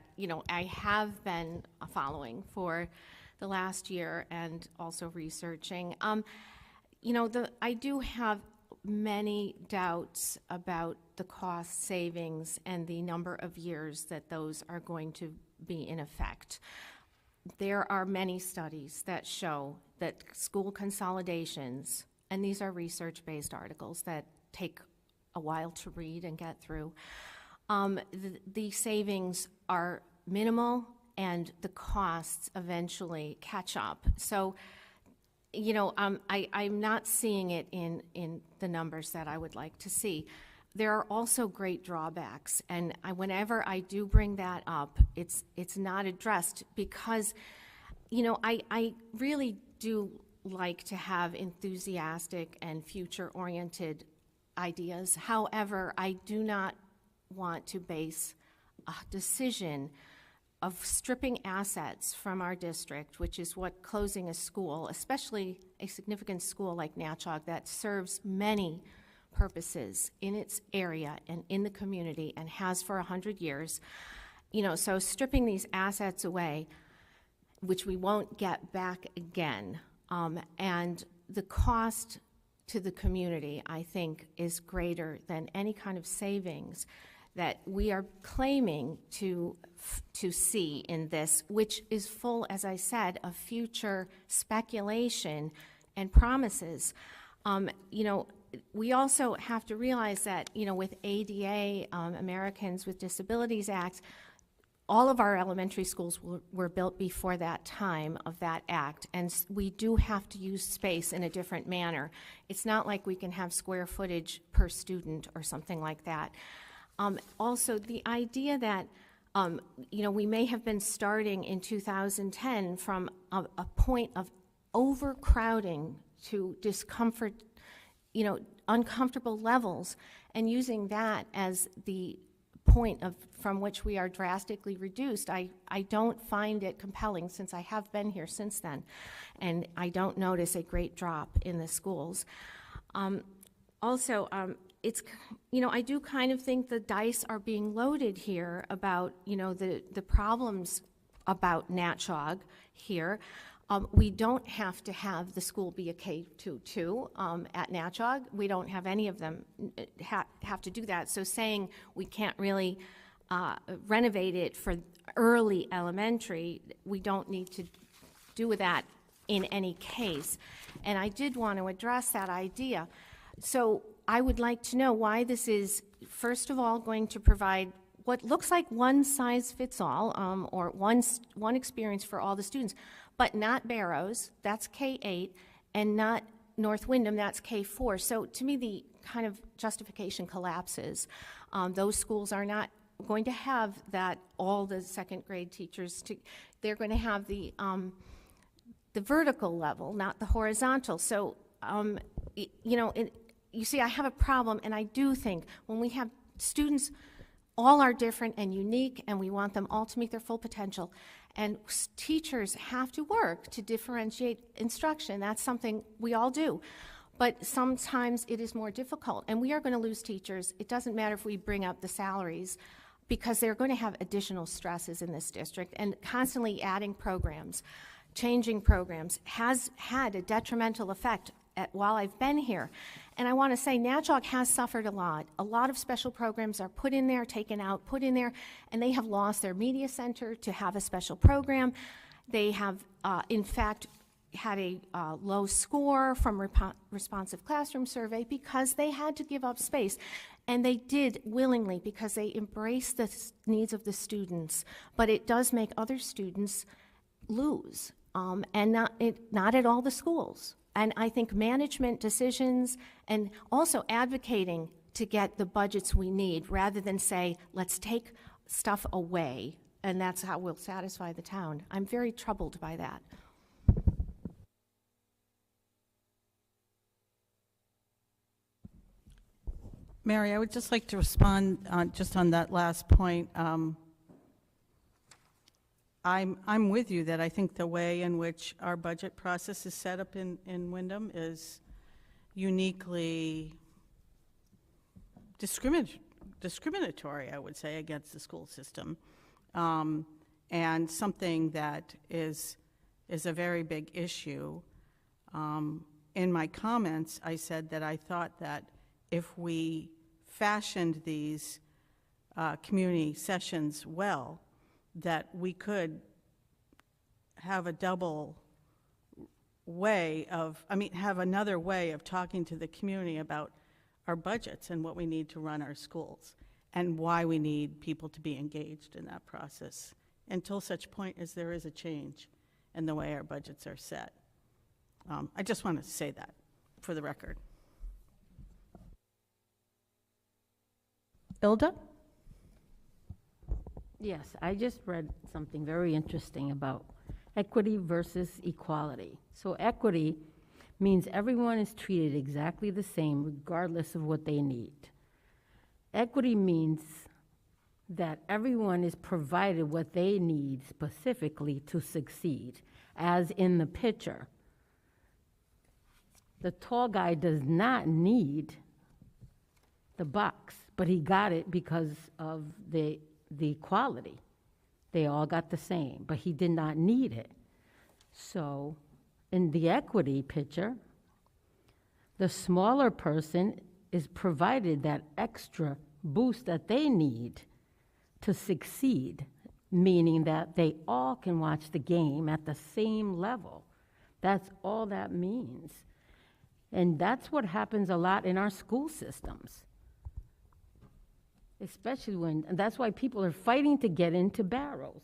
I have been following for the last year and also researching. I do have many doubts about the cost savings and the number of years that those are going to be in effect. There are many studies that show that school consolidations, and these are research-based articles that take a while to read and get through, the savings are minimal and the costs eventually catch up. So, I'm not seeing it in the numbers that I would like to see. There are also great drawbacks, and whenever I do bring that up, it's not addressed because, I really do like to have enthusiastic and future-oriented ideas. However, I do not want to base a decision of stripping assets from our district, which is what closing a school, especially a significant school like Natchog that serves many purposes in its area and in the community and has for 100 years. So stripping these assets away, which we won't get back again, and the cost to the community, I think, is greater than any kind of savings that we are claiming to see in this, which is full, as I said, of future speculation and promises. We also have to realize that, with ADA, Americans with Disabilities Act, all of our elementary schools were built before that time of that act, and we do have to use space in a different manner. It's not like we can have square footage per student or something like that. Also, the idea that We may have been starting in 2010 from a point of overcrowding to discomfort, uncomfortable levels, and using that as the point from which we are drastically reduced. I don't find it compelling, since I have been here since then, and I don't notice a great drop in the schools. It's, I do kind of think the dice are being loaded here about, the problems about Natchog here. We don't have to have the school be a K-2 at Natchog. We don't have any of them have to do that. So saying we can't really renovate it for early elementary, we don't need to do that in any case. And I did want to address that idea. So I would like to know why this is, first of all, going to provide what looks like one size fits all, or one experience for all the students, but not Barrows, that's K-8, and not North Windham, that's K-4. So to me, the kind of justification collapses. Those schools are not going to have that, all the second grade teachers, they're going to have the vertical level, not the horizontal. So, you see, I have a problem, and I do think when we have students, all are different and unique, and we want them all to meet their full potential. And teachers have to work to differentiate instruction. That's something we all do. But sometimes it is more difficult, and we are going to lose teachers. It doesn't matter if we bring up the salaries, because they're going to have additional stresses in this district, and constantly adding programs, changing programs has had a detrimental effect while I've been here. And I want to say Natchog has suffered a lot. A lot of special programs are put in there, taken out, put in there, and they have lost their media center to have a special program. They have, in fact, had a low score from responsive classroom survey because they had to give up space. And they did willingly, because they embraced the needs of the students. But it does make other students lose, and not at all the schools. And I think management decisions and also advocating to get the budgets we need, rather than say, let's take stuff away, and that's how we'll satisfy the town. I'm very troubled by that. Mary, I would just like to respond just on that last point. I'm with you that I think the way in which our budget process is set up in Windham is uniquely discriminatory, I would say, against the school system, and something that is a very big issue. In my comments, I said that I thought that if we fashioned these community sessions well, that we could have a double way of, have another way of talking to the community about our budgets and what we need to run our schools and why we need people to be engaged in that process until such point as there is a change in the way our budgets are set. I just want to say that for the record. Ilda? Yes, I just read something very interesting about equity versus equality. So equity means everyone is treated exactly the same regardless of what they need. Equity means that everyone is provided what they need specifically to succeed, as in the picture. The tall guy does not need the box, but he got it because of the equality. They all got the same, but he did not need it. So in the equity picture, the smaller person is provided that extra boost that they need to succeed, meaning that they all can watch the game at the same level. That's all that means. And that's what happens a lot in our school systems. Especially and that's why people are fighting to get into Barrows.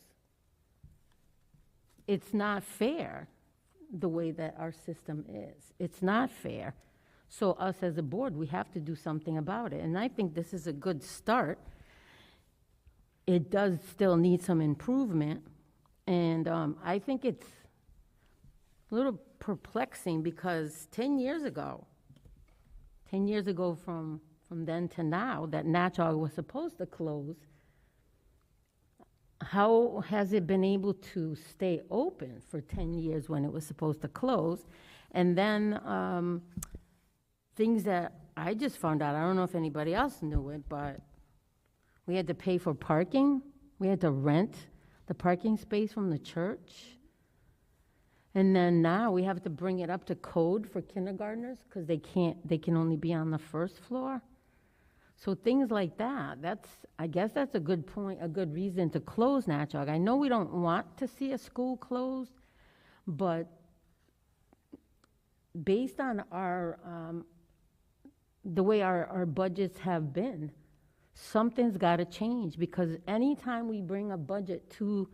It's not fair the way that our system is. It's not fair. So us as a board, we have to do something about it. And I think this is a good start it does still need some improvement. And I think it's a little perplexing because 10 years ago from then to now, that Natchog was supposed to close, how has it been able to stay open for 10 years when it was supposed to close? And then things that I just found out, I don't know if anybody else knew it, but we had to pay for parking. We had to rent the parking space from the church. And then now we have to bring it up to code for kindergartners because they can only be on the first floor. So things like that, I guess that's a good point, a good reason to close Natchog. I know we don't want to see a school closed, but based on the way our budgets have been, something's got to change, because anytime we bring a budget to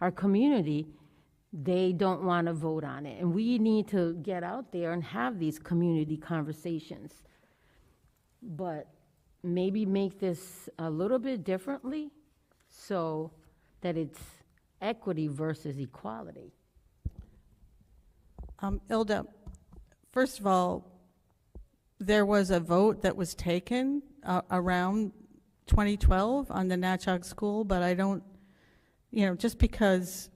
our community, they don't want to vote on it. And we need to get out there and have these community conversations. But maybe make this a little bit differently so that it's equity versus equality. Ilda, first of all, there was a vote that was taken around 2012 on the Natchog School, but I don't, just because,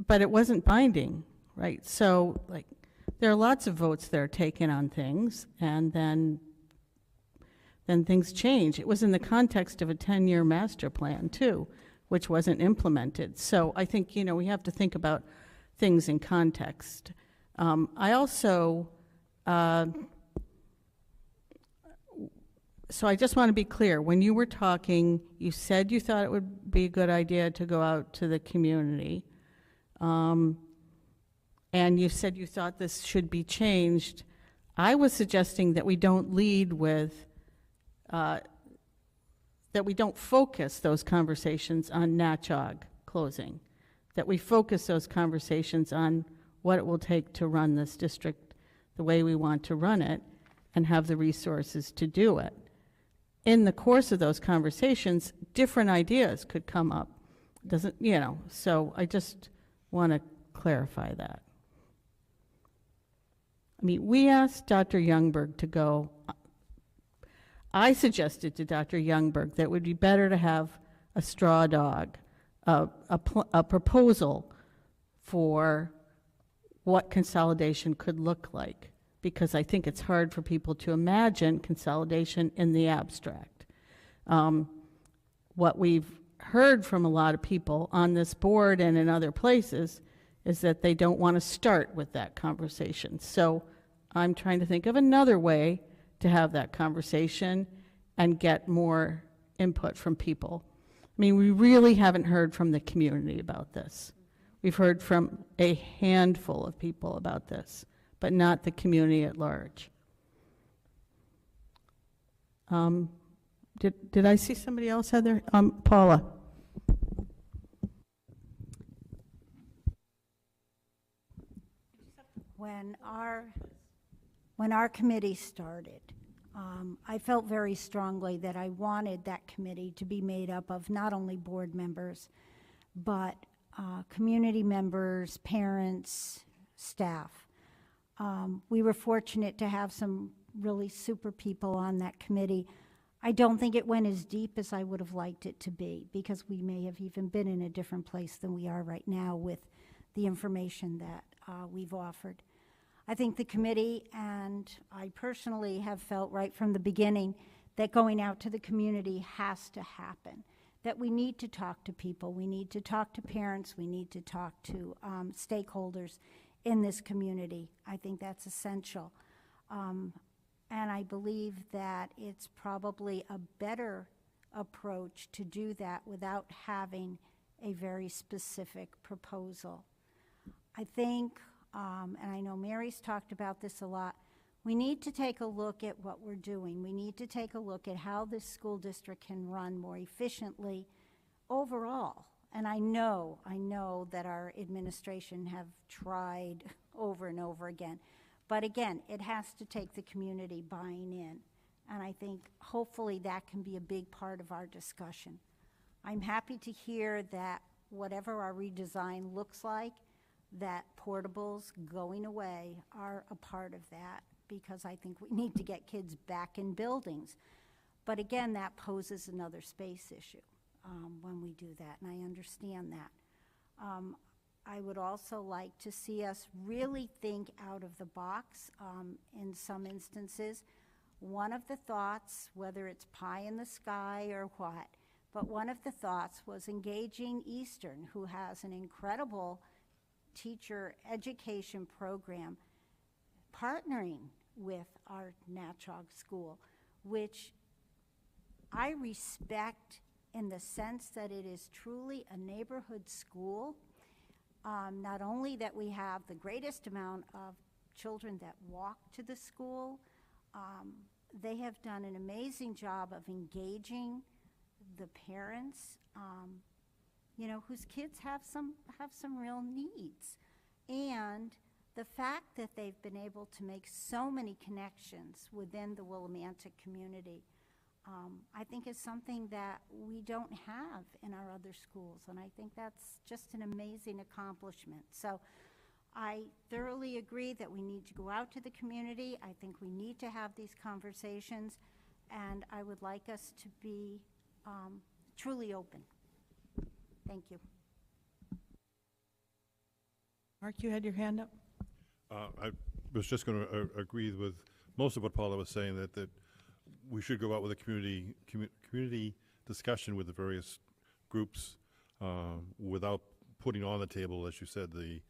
but it wasn't binding, right? So, like, there are lots of votes that are taken on things, and then things change. It was in the context of a 10-year master plan, too, which wasn't implemented. So I think, we have to think about things in context. I also, so I just want to be clear. When you were talking, you said you thought it would be a good idea to go out to the community. And you said you thought this should be changed. I was suggesting that we don't lead with, that we don't focus those conversations on Natchog closing, that we focus those conversations on what it will take to run this district the way we want to run it and have the resources to do it. In the course of those conversations, different ideas could come up. So I just want to clarify that. I mean, we asked Dr. Youngberg to go. I suggested to Dr. Youngberg that it would be better to have a straw dog, a proposal for what consolidation could look like, because I think it's hard for people to imagine consolidation in the abstract. What we've heard from a lot of people on this board and in other places is that they don't want to start with that conversation. So I'm trying to think of another way to have that conversation and get more input from people. I mean, we really haven't heard from the community about this. We've heard from a handful of people about this, but not the community at large. Did I see somebody else, Heather? Paula. When our committee started, I felt very strongly that I wanted that committee to be made up of not only board members, but community members, parents, staff. We were fortunate to have some really super people on that committee. I don't think it went as deep as I would have liked it to be, because we may have even been in a different place than we are right now with the information that we've offered. I think the committee and I personally have felt right from the beginning that going out to the community has to happen, that we need to talk to people, we need to talk to parents, we need to talk to stakeholders in this community. I think that's essential. And I believe that it's probably a better approach to do that without having a very specific proposal. I think, and I know Mary's talked about this a lot, we need to take a look at what we're doing. We need to take a look at how this school district can run more efficiently overall. And I know that our administration have tried over and over again. But again, it has to take the community buying in. And I think hopefully that can be a big part of our discussion. I'm happy to hear that whatever our redesign looks like, that portables going away are a part of that, because I think we need to get kids back in buildings. But again, that poses another space issue when we do that, and I understand that. I would also like to see us really think out of the box in some instances. One of the thoughts, whether it's pie in the sky or what, but one of the thoughts was engaging Eastern, who has an incredible teacher education program, partnering with our Natchog school, which I respect in the sense that it is truly a neighborhood school. Not only that we have the greatest amount of children that walk to the school, they have done an amazing job of engaging the parents, you know, whose kids have some real needs. And the fact that they've been able to make so many connections within the Willimantic community, I think is something that we don't have in our other schools, and I think that's just an amazing accomplishment. So I thoroughly agree that we need to go out to the community. I think we need to have these conversations, and I would like us to be truly open. Thank you. Mark, you had your hand up? I was just going to agree with most of what Paula was saying, that we should go out with a community discussion with the various groups without putting on the table, as you said, the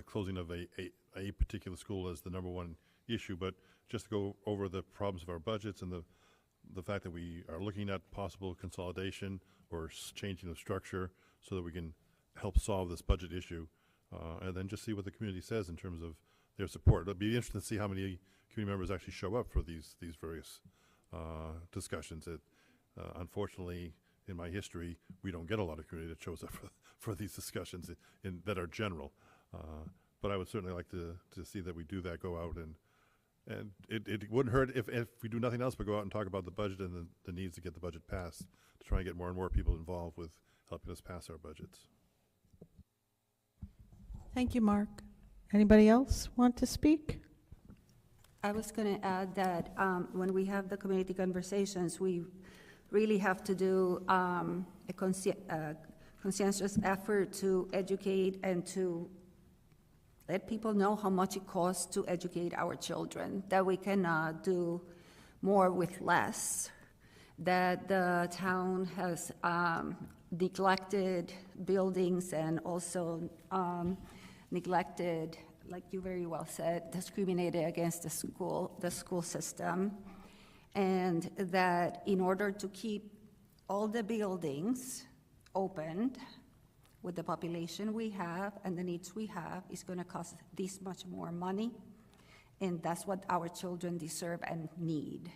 closing of a particular school as the number one issue, but just to go over the problems of our budgets and the fact that we are looking at possible consolidation or changing of structure so that we can help solve this budget issue, and then just see what the community says in terms of their support. It'll be interesting to see how many community members actually show up for these various discussions. Unfortunately, in my history, we don't get a lot of community that shows up for these discussions that are general. But I would certainly like to see that we do that, go out, and it wouldn't hurt if we do nothing else but go out and talk about the budget and the needs to get the budget passed, to try and get more and more people involved with helping us pass our budgets. Thank you, Mark. Anybody else want to speak? I was going to add that when we have the community conversations, we really have to do a conscientious effort to educate and to let people know how much it costs to educate our children, that we cannot do more with less, that the town has neglected buildings and also neglected, like you very well said, discriminated against the school system, and that in order to keep all the buildings opened with the population we have and the needs we have, is going to cost this much more money, and that's what our children deserve and need.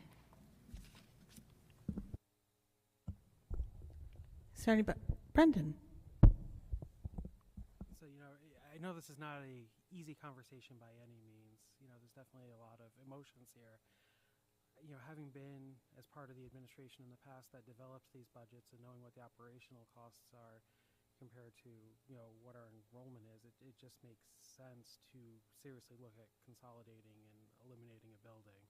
Is there anybody? Brendan? So, you know, I know this is not a easy conversation by any means. You know, there's definitely a lot of emotions here. You know, having been as part of the administration in the past that developed these budgets and knowing what the operational costs are compared to, you know, what our enrollment is, it just makes sense to seriously look at consolidating and eliminating a building.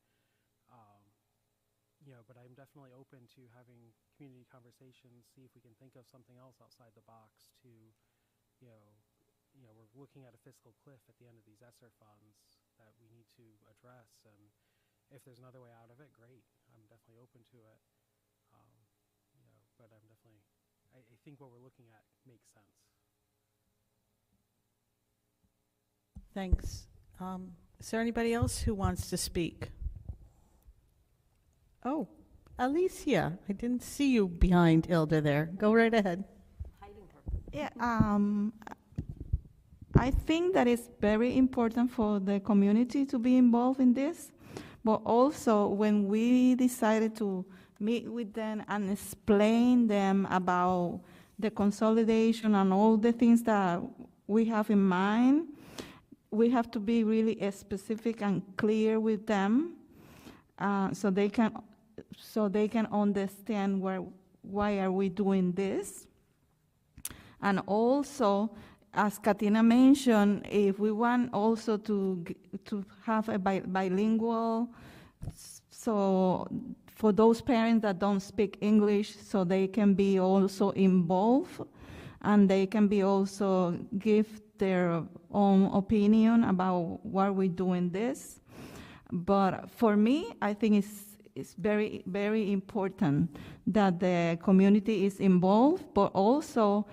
You know, but I'm definitely open to having community conversations, see if we can think of something else outside the box to, you know, we're looking at a fiscal cliff at the end of these ESSER funds that we need to address, and if there's another way out of it, great. I'm definitely open to it. You know, but I'm definitely, I think what we're looking at makes sense. Thanks. Is there anybody else who wants to speak? Oh, Alicia, I didn't see you behind Ilda there. Go right ahead. Yeah, I think that it's very important for the community to be involved in this, but also when we decided to meet with them and explain them about the consolidation and all the things that we have in mind, we have to be really specific and clear with them, so they can understand why are we doing this. And also, as Katina mentioned, if we want also to have a bilingual, so for those parents that don't speak English, so they can be also involved, and they can be also give their own opinion about why we're doing this. But for me, I think it's very, very important that the community is involved, but also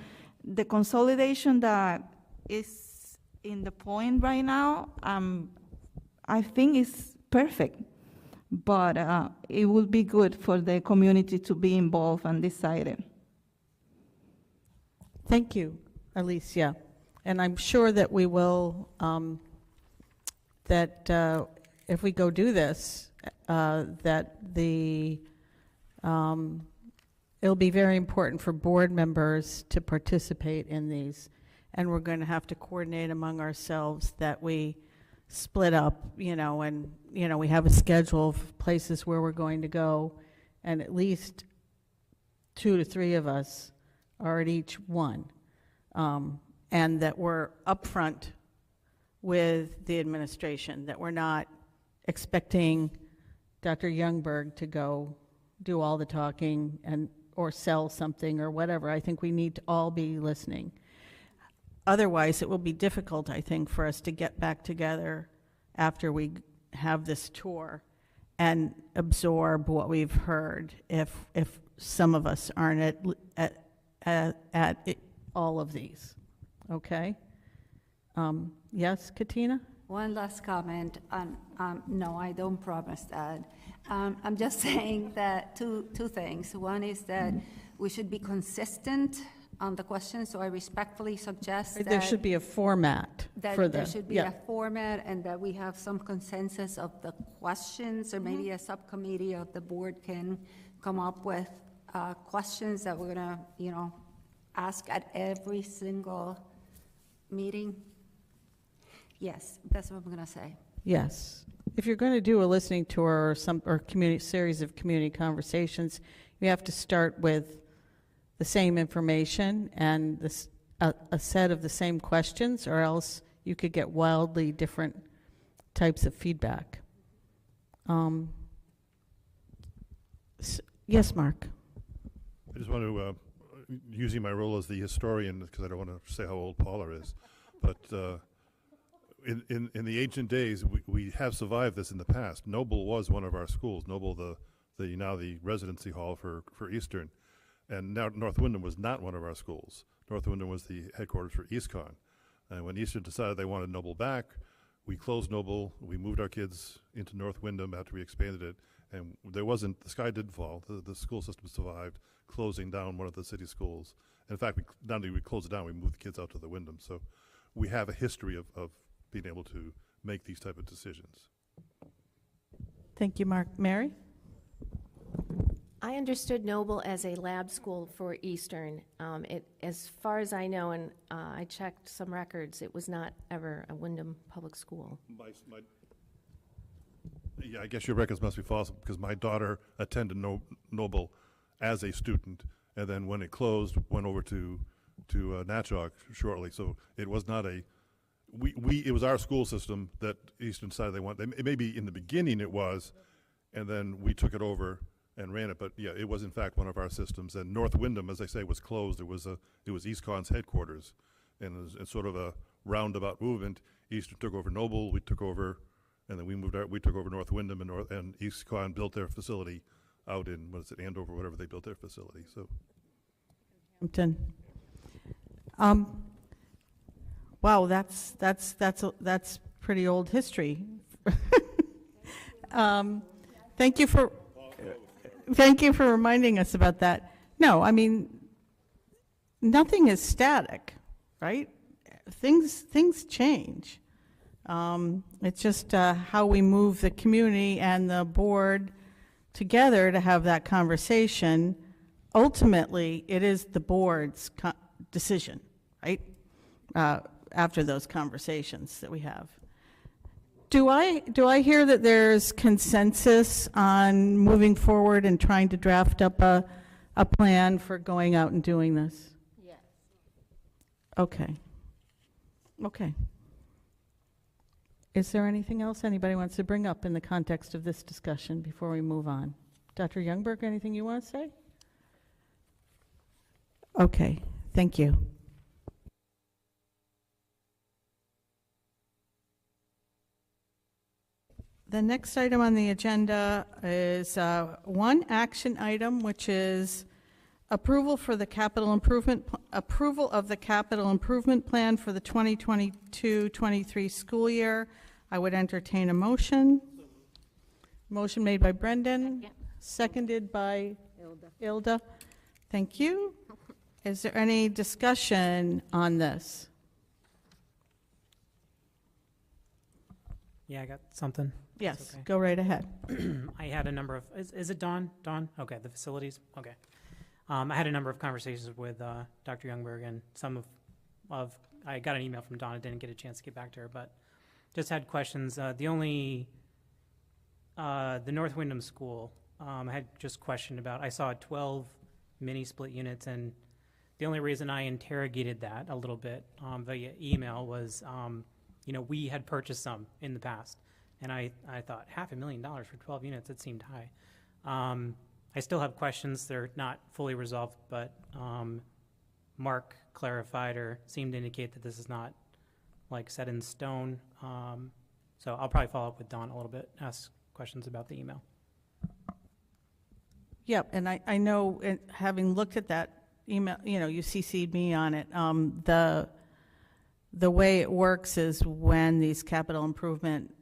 the consolidation that is in the point right now, I think is perfect. But it would be good for the community to be involved and decide it. Thank you, Alicia. And I'm sure that we will, if we go do this, that it'll be very important for board members to participate in these. And we're going to have to coordinate among ourselves that we split up, and, we have a schedule of places where we're going to go, and at least 2 to 3 of us are at each one. And that we're upfront with the administration, that we're not expecting Dr. Youngberg to go do all the talking or sell something or whatever. I think we need to all be listening. Otherwise, it will be difficult, I think, for us to get back together after we have this tour and absorb what we've heard if some of us aren't at all of these. Okay? Yes, Katina? One last comment. No, I don't promise that. I'm just saying that two things. One is that we should be consistent on the questions, so I respectfully suggest that There should be a format for there the, should be a format, and that we have some consensus of the questions, or maybe a subcommittee of the board can come up with questions that we're gonna, ask at every single meeting. Yes, that's what I'm gonna say. yes. If you're going to do a listening tour or series of community conversations, you have to start with the same information and a set of the same questions, or else you could get wildly different types of feedback. Yes, Mark. I just want to, using my role as the historian, because I don't want to say how old Paula is, but in the ancient days, we have survived this in the past. Noble was one of our schools. Noble, now the residency hall for Eastern, and now North Windham was not one of our schools. North Windham was the headquarters for EastCon, and when Eastern decided they wanted Noble back, we closed Noble. We moved our kids into North Windham after we expanded it, and the sky didn't fall. The school system survived, closing down one of the city schools. And in fact, not only did we close it down, we moved the kids out to the Windham. So we have a history of being able to make these type of decisions. Thank you, Mark. Mary? I understood Noble as a lab school for Eastern. As far as I know, and I checked some records, it was not ever a Windham public school. Yeah, I guess your records must be false, because my daughter attended Noble as a student, and then when it closed, went over to Natchog shortly. So it was not it was our school system that Eastern decided they wanted. Maybe in the beginning it was, and then we took it over and ran it. But yeah, it was in fact one of our systems. And North Windham, as I say, was closed. It was EastCon's headquarters, and it's sort of a roundabout movement. Eastern took over Noble, we took over, and then we took over North Windham, and EastCon built their facility out in Andover, whatever they built their facility. So. Hampton. Wow, that's pretty old history. Thank you for reminding us about that. No, I mean, nothing is static, right? Things change. It's just how we move the community and the board together to have that conversation. Ultimately, it is the board's decision, right? After those conversations that we have. Do I hear that there's consensus on moving forward and trying to draft up a plan for going out and doing this? Yes. Okay. Okay. Is there anything else anybody wants to bring up in the context of this discussion before we move on? Dr. Youngberg, anything you want to say? Okay, thank you. The next item on the agenda is one action item, which is approval of the capital improvement plan for the 2022-23 school year. I would entertain a motion. Motion made by Brendan, seconded by Ilda. Thank you. Is there any discussion on this? Yeah, I got something. Yes, Okay. go right ahead. I had a number of, is it Dawn? Dawn? Okay, the facilities? Okay. I had a number of conversations with Dr. Youngberg, and some of I got an email from Dawn. I didn't get a chance to get back to her, but just had questions. The North Windham School, I had just questioned about. I saw 12 mini split units, and the only reason I interrogated that a little bit via email was, we had purchased some in the past. And I thought $500,000 for 12 units, it seemed high. I still have questions. They're not fully resolved, but Mark clarified or seemed to indicate that this is not like set in stone. So I'll probably follow up with Dawn a little bit, ask questions about the email. Yep, and I know, having looked at that email, you CC'd me on it. The way it works is when these capital improvement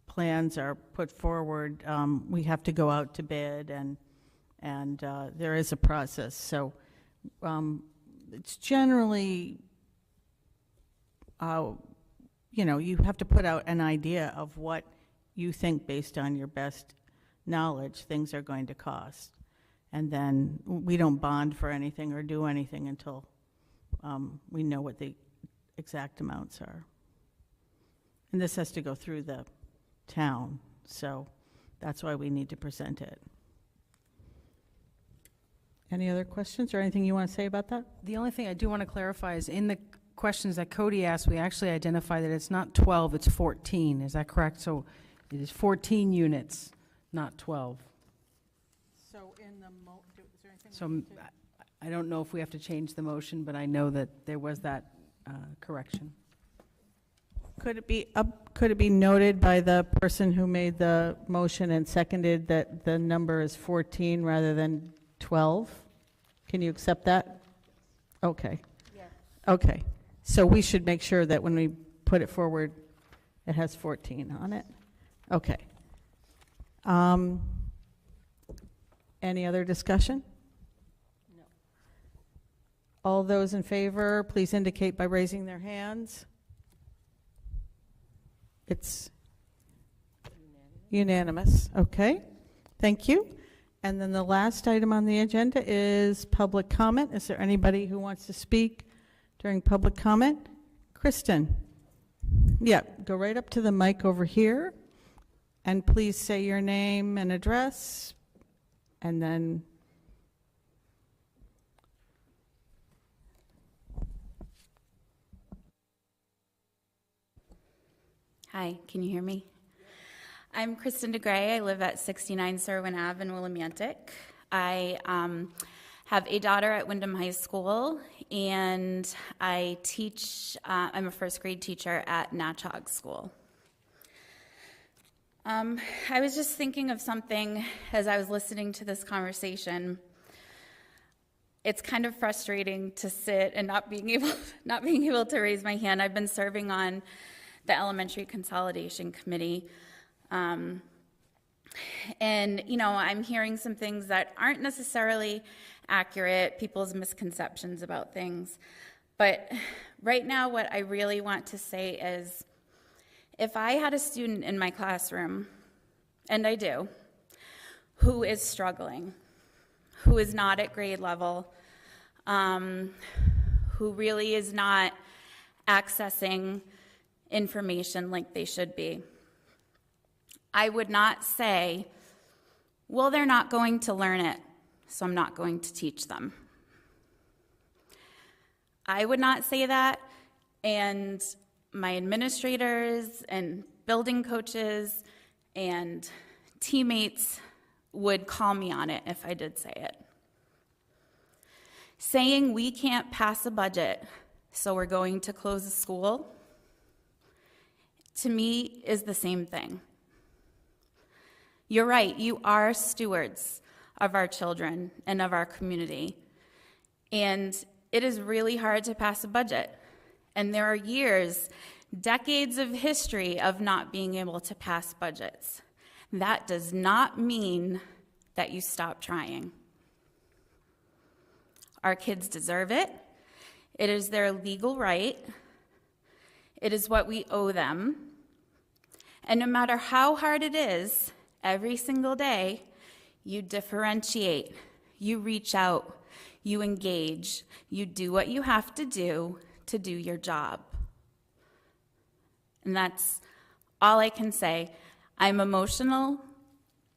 plans are put forward, we have to go out to bid, and there is a process. So it's generally, you have to put out an idea of what you think, based on your best knowledge, things are going to cost. And then we don't bond for anything or do anything until we know what the exact amounts are. And this has to go through the town, so that's why we need to present it. Any other questions or anything you want to say about that? The only thing I do want to clarify is in the questions that Cody asked, we actually identified that it's not 12, it's 14. Is that correct? So it is 14 units, not 12. So in the is there anything? So I don't know if we have to change the motion, but I know that there was that correction. Could it be noted by the person who made the motion and seconded that the number is 14 rather than 12? Can you accept that? Okay. Yes. Okay. So we should make sure that when we put it forward, it has 14 on it. Okay. Any other discussion? No. All those in favor, please indicate by raising their hands. It's unanimous. Okay, thank you. And then the last item on the agenda is public comment. Is there anybody who wants to speak during public comment? Kristen? Yeah, go right up to the mic over here, and please say your name and address, and then Hi, can you hear me? I'm Kristen DeGray. I live at 69 Serwin Ave in Willimantic. I have a daughter at Windham High School, and I teach, I'm a first grade teacher at Natchog School. I was just thinking of something as I was listening to this conversation. It's kind of frustrating to sit and not being able to raise my hand. I've been serving on the Elementary Consolidation Committee. And, I'm hearing some things that aren't necessarily accurate, people's misconceptions about things. But right now, what I really want to say is, if I had a student in my classroom, and I do, who is struggling, who is not at grade level, who really is not accessing information like they should be, I would not say, well, they're not going to learn it, so I'm not going to teach them. I would not say that, and my administrators and building coaches and teammates would call me on it if I did say it. Saying we can't pass a budget, so we're going to close a school, to me is the same thing. You're right, you are stewards of our children and of our community. And it is really hard to pass a budget. And there are years, decades of history of not being able to pass budgets. That does not mean that you stop trying. Our kids deserve it. It is their legal right. It is what we owe them. And no matter how hard it is, every single day, you differentiate, you reach out, you engage, you do what you have to do your job. And that's all I can say. I'm emotional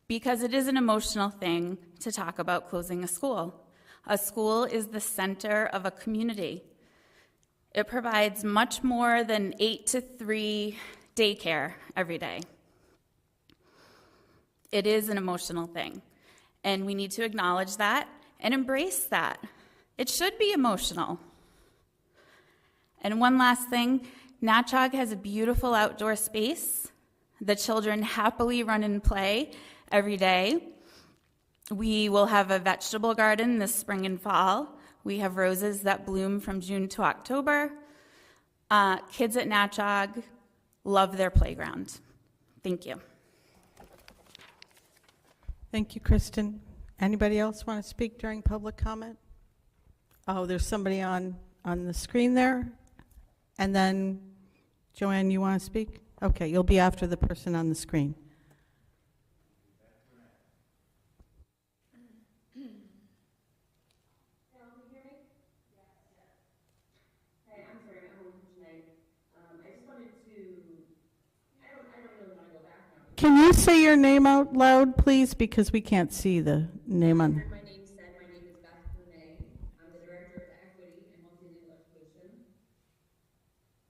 because it is an emotional thing to talk about closing a school. A school is the center of a community. It provides much more than 8 to 3 daycare every day. It is an emotional thing, and we need to acknowledge that and embrace that. It should be emotional. And one last thing, Natchog has a beautiful outdoor space. The children happily run and play every day. We will have a vegetable garden this spring and fall. We have roses that bloom from June to October. Kids at Natchog love their playground. Thank you. Thank you, Kristen. Anybody else want to speak during public comment? Oh, there's somebody on the screen there. And then, Joanne, you want to speak? Okay, you'll be after the person on the screen. Can you say your name out loud, please? Because we can't see the name on. My name is Beth Bonet. I'm the director of Equity and Multilingual Education.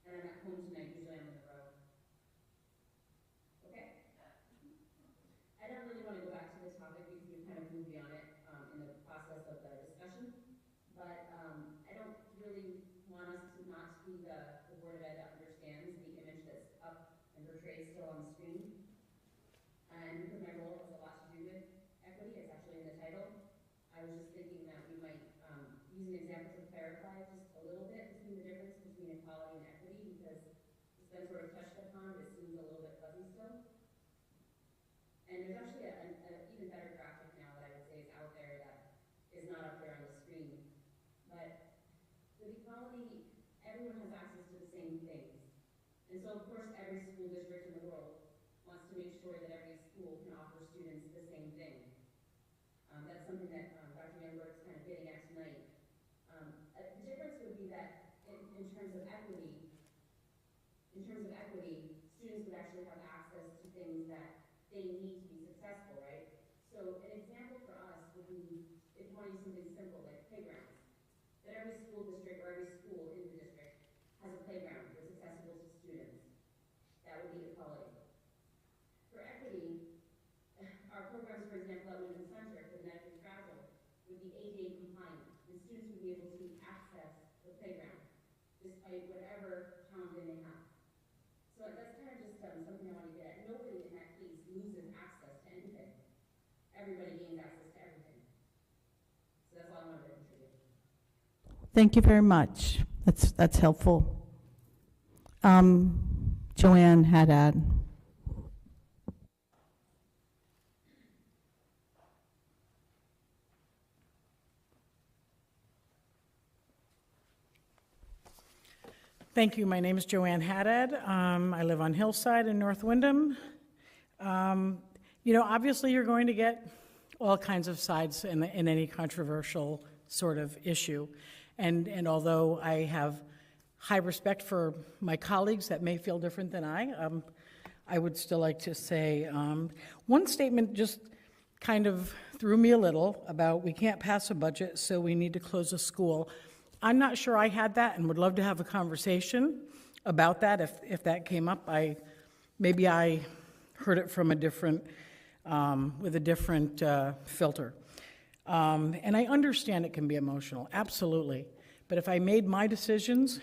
And I'm at home tonight. Usually I'm in the row. Okay? I don't really want to go back to the topic because we've kind of moved beyond it in the process of the discussion. But I don't really want us to not be the Board of Ed that understands the image that's up and portrayed still on the screen. And because my role has a lot to do with equity, it's actually in the title, I was just thinking that we might use an example to clarify just a little bit between the difference between equality and equity, because it's been sort of touched upon, but it seems a little bit fuzzy still. And there's actually an even better graphic now that I would say is out there that is not up there on the screen. But with equality, everyone has access to the same things. And so, of course, every school district in the world wants to make sure that every school can offer students the same thing. That's something that Dr. Youngberg is kind of getting at tonight. The difference would be that in terms of equity, students would actually have access to things that they need to be successful, right? So an example for us would be, if you want to use something simple like playgrounds, that every school district or every school in the district has a playground that's accessible to students. That would be equality. For equity, our programs, for example, at Windham Center for the medically fragile would be ADA compliant, and students would be able to access the playground despite whatever challenge they may have. So that's kind of just something I want to get at. Nobody in that case loses access to anything. Everybody gains access to everything. So that's all I wanted to contribute. Thank you very much. That's helpful. Joanne Haddad. Thank you. My name is Joanne Haddad. I live on Hillside in North Windham. Obviously you're going to get all kinds of sides in any controversial sort of issue. And although I have high respect for my colleagues that may feel different than I would still like to say one statement just kind of threw me a little about we can't pass a budget, so we need to close a school. I'm not sure I had that and would love to have a conversation about that if that came up. Maybe I heard it from a different, with a different filter. And I understand it can be emotional, absolutely. But if I made my decisions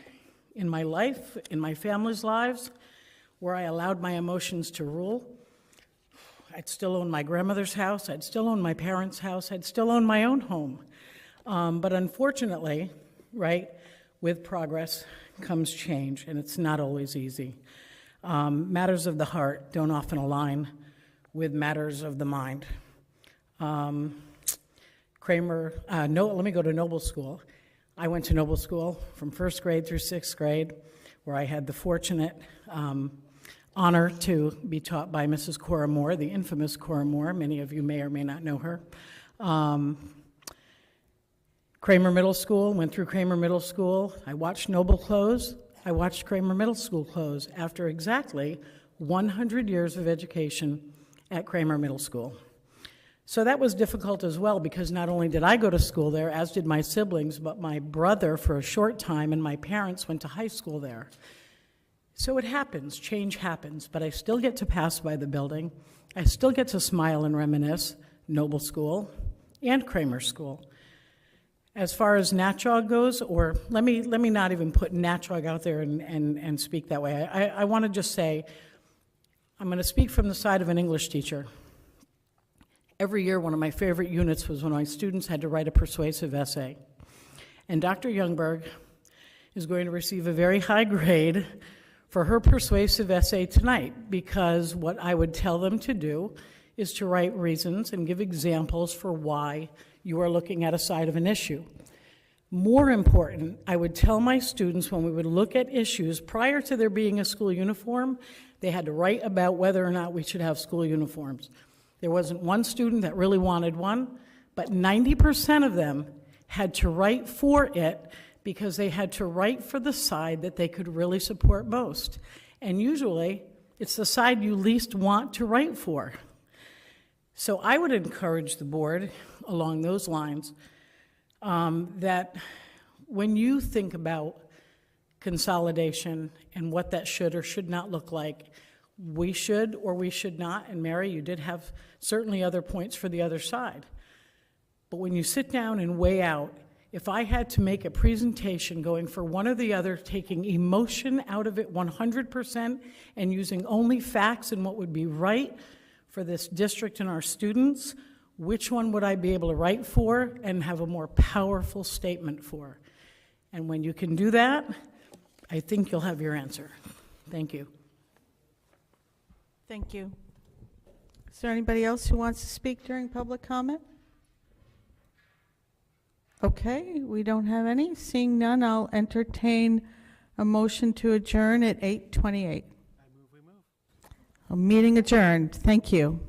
in my life, in my family's lives, where I allowed my emotions to rule, I'd still own my grandmother's house, I'd still own my parents' house, I'd still own my own home. But unfortunately, right, with progress comes change, and it's not always easy. Matters of the heart don't often align with matters of the mind. Let me go to Noble School. I went to Noble School from first grade through sixth grade, where I had the fortunate honor to be taught by Mrs. Cora Moore, the infamous Cora Moore. Many of you may or may not know her. Kramer Middle School, went through Kramer Middle School. I watched Noble close. I watched Kramer Middle School close after exactly 100 years of education at Kramer Middle School. So that was difficult as well, because not only did I go to school there, as did my siblings, but my brother for a short time, and my parents went to high school there. So it happens, change happens, but I still get to pass by the building. I still get to smile and reminisce Noble School and Kramer School. As far as Natchog goes, or let me not even put Natchog out there and speak that way. I want to just say, I'm going to speak from the side of an English teacher. Every year, one of my favorite units was when my students had to write a persuasive essay. And Dr. Youngberg is going to receive a very high grade for her persuasive essay tonight, because what I would tell them to do is to write reasons and give examples for why you are looking at a side of an issue. More important, I would tell my students when we would look at issues prior to there being a school uniform, they had to write about whether or not we should have school uniforms. There wasn't one student that really wanted one, but 90% of them had to write for it, because they had to write for the side that they could really support most. And usually, it's the side you least want to write for. So I would encourage the board along those lines that when you think about consolidation and what that should or should not look like, we should or we should not, and Mary, you did have certainly other points for the other side. But when you sit down and weigh out, if I had to make a presentation going for one or the other, taking emotion out of it 100% and using only facts and what would be right for this district and our students, which one would I be able to write for and have a more powerful statement for? And when you can do that, I think you'll have your answer. Thank you. Thank you. Is there anybody else who wants to speak during public comment? Okay, we don't have any. Seeing none, I'll entertain a motion to adjourn at 8:28. I move we move. A meeting adjourned. Thank you.